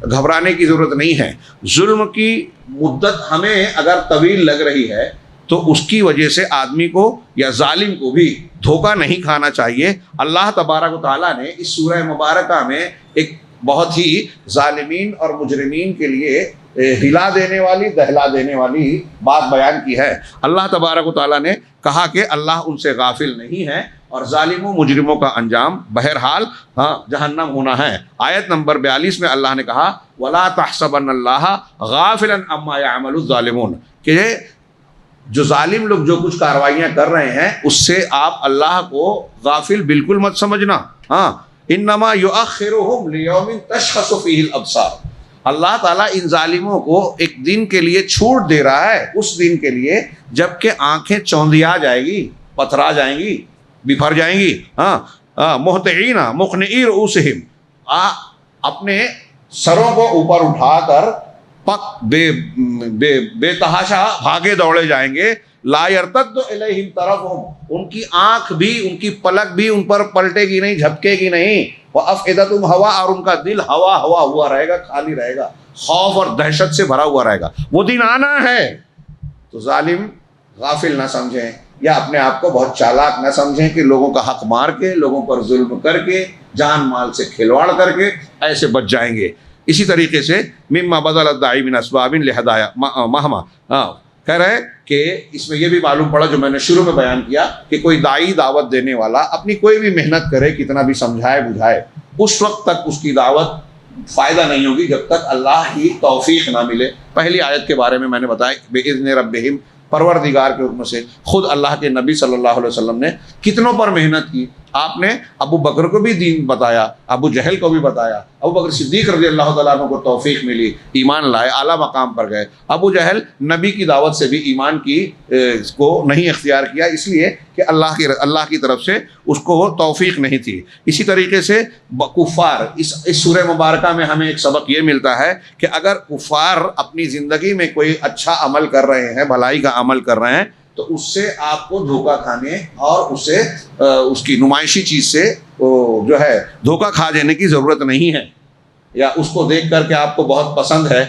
گھبرانے کی ضرورت نہیں ہے. ظلم کی مدت ہمیں اگر طویل لگ رہی ہے تو اس کی وجہ سے آدمی کو یا ظالم کو بھی دھوکہ نہیں کھانا چاہیے. اللہ تبارک و تعالیٰ نے اس سورہ مبارکہ میں ایک بہت ہی ظالمین اور مجرمین کے لیے ہلا دینے والی، دہلا دینے والی بات بیان کی ہے. اللہ تبارک و تعالیٰ نے کہا کہ اللہ ان سے غافل نہیں ہے، اور ظالموں مجرموں کا انجام بہرحال جہنم ہونا ہے. آیت نمبر 42 میں اللہ نے کہا وَلَا تَحْسَبَنَّ اللَّهَ غَافِلًا عَمَّا يَعْمَلُ الظَّالِمُونَ، کہ جو ظالم لوگ جو کچھ کاروائیاں کر رہے ہیں اس سے آپ اللہ کو غافل بالکل مت سمجھنا. ہاں انما یؤخرہم لیوم تشخص فیہ الابصار، اللہ تعالیٰ ان ظالموں کو ایک دن کے لیے چھوٹ دے رہا ہے، اس دن کے لیے جب کہ آنکھیں چوندیا جائے گی، پتھرا جائیں گی، بپھر جائیں گی، مہطعین مقنعی رؤوسہم، اپنے سروں کو اوپر اٹھا کر پک بے تحاشا بھاگے دوڑے جائیں گے، لا یرتد الیہم طرفہم، ان کی آنکھ بھی، ان کی پلک بھی ان پر پلٹے گی نہیں، جھپکے گی نہیں، وافئدتہم ہوا، اور ان کا دل ہوا ہوا رہے گا، خالی رہے گا، خوف اور دہشت سے بھرا ہوا رہے گا۔ وہ دن آنا ہے، تو ظالم غافل نہ سمجھیں یا اپنے آپ کو بہت چالاک نہ سمجھیں کہ لوگوں کا حق مار کے، لوگوں پر ظلم کر کے، جان مال سے کھلواڑ کر کے ایسے بچ جائیں گے۔ اسی طریقے سے مما بدل الداعی من اسباب لہدایا مہما، کہہ رہے کہ اس میں یہ بھی معلوم پڑا جو میں نے شروع میں بیان کیا کہ کوئی داعی دعوت دینے والا اپنی کوئی بھی محنت کرے، کتنا بھی سمجھائے بجھائے، اس وقت تک اس کی دعوت فائدہ نہیں ہوگی جب تک اللہ کی توفیق نہ ملے۔ پہلی آیت کے بارے میں میں نے بتایا بِإِذْنِ رَبِّهِمْ، پروردگار کے حکم سے۔ خود اللہ کے نبی صلی اللہ علیہ وسلم نے کتنوں پر محنت کی، آپ نے ابو بکر کو بھی دین بتایا، ابو جہل کو بھی بتایا، ابو بکر صدیق رضی اللہ تعالیٰ عنہ کو توفیق ملی، ایمان لائے، اعلیٰ مقام پر گئے۔ ابو جہل نبی کی دعوت سے بھی ایمان کی کو نہیں اختیار کیا، اس لیے کہ اللہ کی طرف سے اس کو توفیق نہیں تھی۔ اسی طریقے سے کفار، اس سورہ مبارکہ میں ہمیں ایک سبق یہ ملتا ہے کہ اگر کفار اپنی زندگی میں کوئی اچھا عمل کر رہے ہیں، بھلائی کا عمل کر رہے ہیں، تو اس سے آپ کو دھوکہ کھانے اور اسے اس کی نمائشی چیز سے جو ہے دھوکہ کھا دینے کی ضرورت نہیں ہے، یا اس کو دیکھ کر کے آپ کو بہت پسند ہے،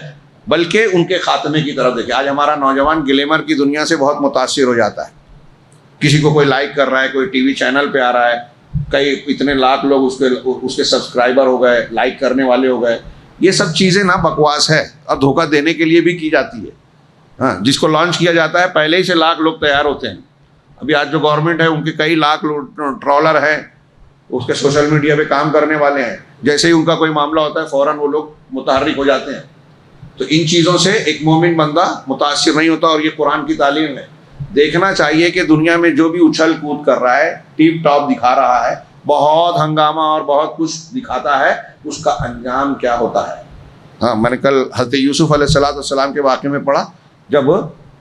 بلکہ ان کے خاتمے کی طرف دیکھیں۔ آج ہمارا نوجوان گلیمر کی دنیا سے بہت متاثر ہو جاتا ہے، کسی کو کوئی لائک کر رہا ہے، کوئی ٹی وی چینل پہ آ رہا ہے، کئی اتنے لاکھ لوگ اس کے سبسکرائبر ہو گئے، لائک کرنے والے ہو گئے۔ یہ سب چیزیں نا بکواس ہے اور دھوکہ دینے کے لیے بھی کی جاتی ہے۔ ہاں، جس کو لانچ کیا جاتا ہے پہلے ہی سے لاکھ لوگ تیار ہوتے ہیں۔ ابھی آج جو گورنمنٹ ہے ان کے کئی لاکھ ٹرولر ہیں، اس کے سوشل میڈیا پہ کام کرنے والے ہیں، جیسے ہی ان کا کوئی معاملہ ہوتا ہے فوراً وہ لوگ متحرک ہو جاتے ہیں۔ تو ان چیزوں سے ایک مومن بندہ متاثر نہیں ہوتا، اور یہ قرآن کی تعلیم ہے۔ دیکھنا چاہیے کہ دنیا میں جو بھی اچھل کود کر رہا ہے، ٹیپ ٹاپ دکھا رہا ہے، بہت ہنگامہ اور بہت کچھ دکھاتا ہے، اس کا انجام کیا ہوتا ہے۔ ہاں، میں نے کل حضرت یوسف علیہ السلام کے واقعے میں پڑھا، جب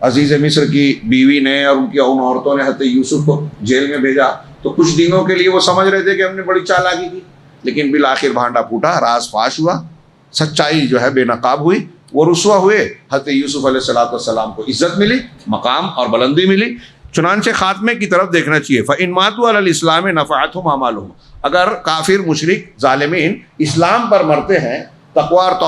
عزیز مصر کی بیوی نے اور ان عورتوں نے حضرت یوسف کو جیل میں بھیجا، تو کچھ دنوں کے لیے وہ سمجھ رہے تھے کہ ہم نے بڑی چالاکی کی، لیکن بالآخر بھانڈا پھوٹا، راز فاش ہوا، سچائی جو ہے بے نقاب ہوئی، وہ رسوا ہوئے۔ حضرت یوسف علیہ السلام کو عزت ملی، مقام اور بلندی ملی۔ چنانچہ خاتمے کی طرف دیکھنا چاہیے۔ فَإِن مَاتُوا عَلَى الْإِسْلَامِ نَفَعَتْهُمْ أَعْمَالُهُمْ، اگر کافر مشرک ظالمین اسلام پر مرتے ہیں، تقوی اور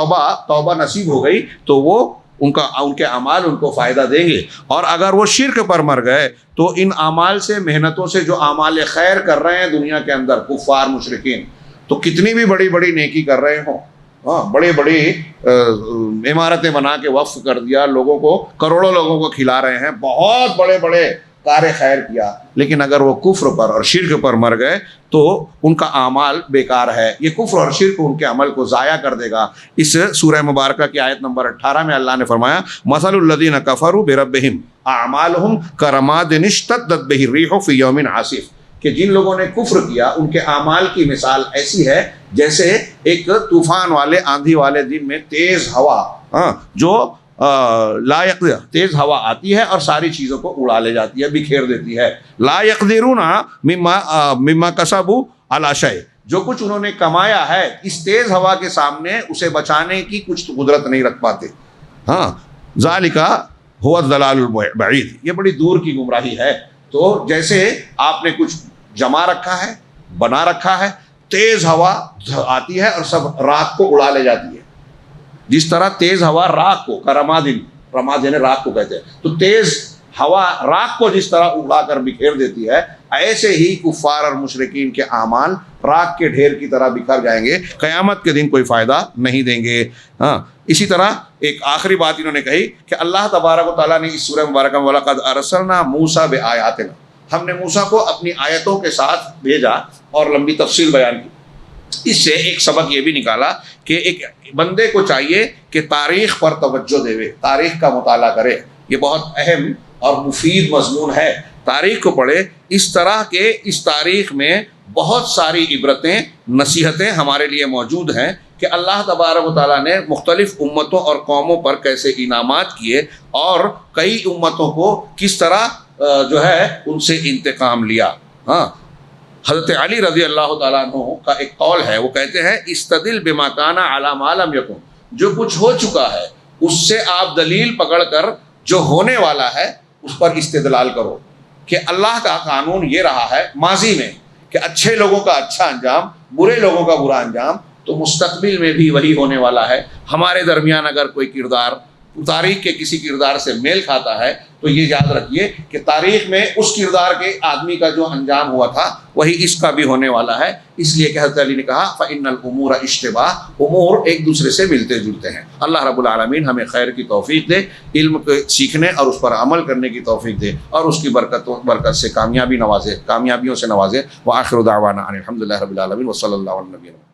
توبہ نصیب ہو گئی، تو وہ ان کے اعمال ان کو فائدہ دیں گے۔ اور اگر وہ شرک پر مر گئے تو ان اعمال سے، محنتوں سے جو اعمال خیر کر رہے ہیں دنیا کے اندر کفار مشرکین، تو کتنی بھی بڑی بڑی نیکی کر رہے ہوں، بڑی بڑی عمارتیں بنا کے وقف کر دیا، لوگوں کو، کروڑوں لوگوں کو کھلا رہے ہیں، بہت بڑے بڑے کار خیر کیا، لیکن اگر وہ کفر پر اور شرک پر مر گئے تو ان کا اعمال بیکار ہے۔ یہ کفر اور شرک ان کے عمل کو ضائع کر دے گا۔ اس سورہ مبارکہ کی آیت نمبر 18 میں اللہ نے فرمایا مثل الذین کفروا بربہم اعمالہم کرماد اشتدت بہ الریح فی یوم عاصف، کہ جن لوگوں نے کفر کیا ان کے اعمال کی مثال ایسی ہے جیسے ایک طوفان والے، آندھی والے دن میں تیز ہوا، جو لا یقدر، تیز ہوا آتی ہے اور ساری چیزوں کو اڑا لے جاتی ہے، بکھیر دیتی ہے۔ لا یقدرون مما کسبوا علی شیء، جو کچھ انہوں نے کمایا ہے اس تیز ہوا کے سامنے اسے بچانے کی کچھ قدرت نہیں رکھ پاتے۔ ہاں، ذالک هو الضلال البعید، یہ بڑی دور کی گمراہی ہے۔ تو جیسے آپ نے کچھ جما رکھا ہے، بنا رکھا ہے، تیز ہوا آتی ہے اور سب راکھ کو اڑا لے جاتی ہے، جس طرح تیز ہوا راکھ کو، رماد یعنی راکھ کو کہتے ہیں، تو تیز ہوا راکھ کو جس طرح اڑا کر بکھیر دیتی ہے، ایسے ہی کفار اور مشرکین کے اعمال راکھ کے ڈھیر کی طرح بکھر جائیں گے، قیامت کے دن کوئی فائدہ نہیں دیں گے۔ ہاں، اسی طرح ایک آخری بات انہوں نے کہی کہ اللہ تبارک و تعالیٰ نے اس سورہ مبارکہ میں وَلَقَدْ أَرْسَلْنَا مُوسَىٰ بِآيَاتِنَا، ہم نے موسیٰ کو اپنی آیتوں کے ساتھ بھیجا اور لمبی تفصیل بیان کی۔ اس سے ایک سبق یہ بھی نکالا کہ ایک بندے کو چاہیے کہ تاریخ پر توجہ دے، تاریخ کا مطالعہ کرے۔ یہ بہت اہم اور مفید مضمون ہے۔ تاریخ کو پڑھے، اس طرح کے اس تاریخ میں بہت ساری عبرتیں، نصیحتیں ہمارے لیے موجود ہیں کہ اللہ تبارک و تعالیٰ نے مختلف امتوں اور قوموں پر کیسے انعامات کیے اور کئی امتوں کو کس طرح جو ہے ان سے انتقام لیا۔ ہاں، حضرت علی رضی اللہ تعالیٰ عنہ کا ایک قول ہے، وہ کہتے ہیں استدل بما کان علی ما لم یکن، جو کچھ ہو چکا ہے اس سے آپ دلیل پکڑ کر جو ہونے والا ہے اس پر استدلال کرو، کہ اللہ کا قانون یہ رہا ہے ماضی میں کہ اچھے لوگوں کا اچھا انجام، برے لوگوں کا برا انجام، تو مستقبل میں بھی وہی ہونے والا ہے۔ ہمارے درمیان اگر کوئی کردار تاریخ کے کسی کردار سے میل کھاتا ہے تو یہ یاد رکھیے کہ تاریخ میں اس کردار کے آدمی کا جو انجام ہوا تھا وہی اس کا بھی ہونے والا ہے۔ اس لیے کہ حضرت علی نے کہا فَإِنَّ الْأُمُورَ اشْتِبَاهٌ، امور ایک دوسرے سے ملتے جلتے ہیں۔ اللہ رب العالمین ہمیں خیر کی توفیق دے، علم کو سیکھنے اور اس پر عمل کرنے کی توفیق دے، اور اس کی برکت سے کامیابیوں سے نوازے۔ وآخر دعوانا ان الحمد للہ رب العالمین وصلی اللہ علیہ وسلم۔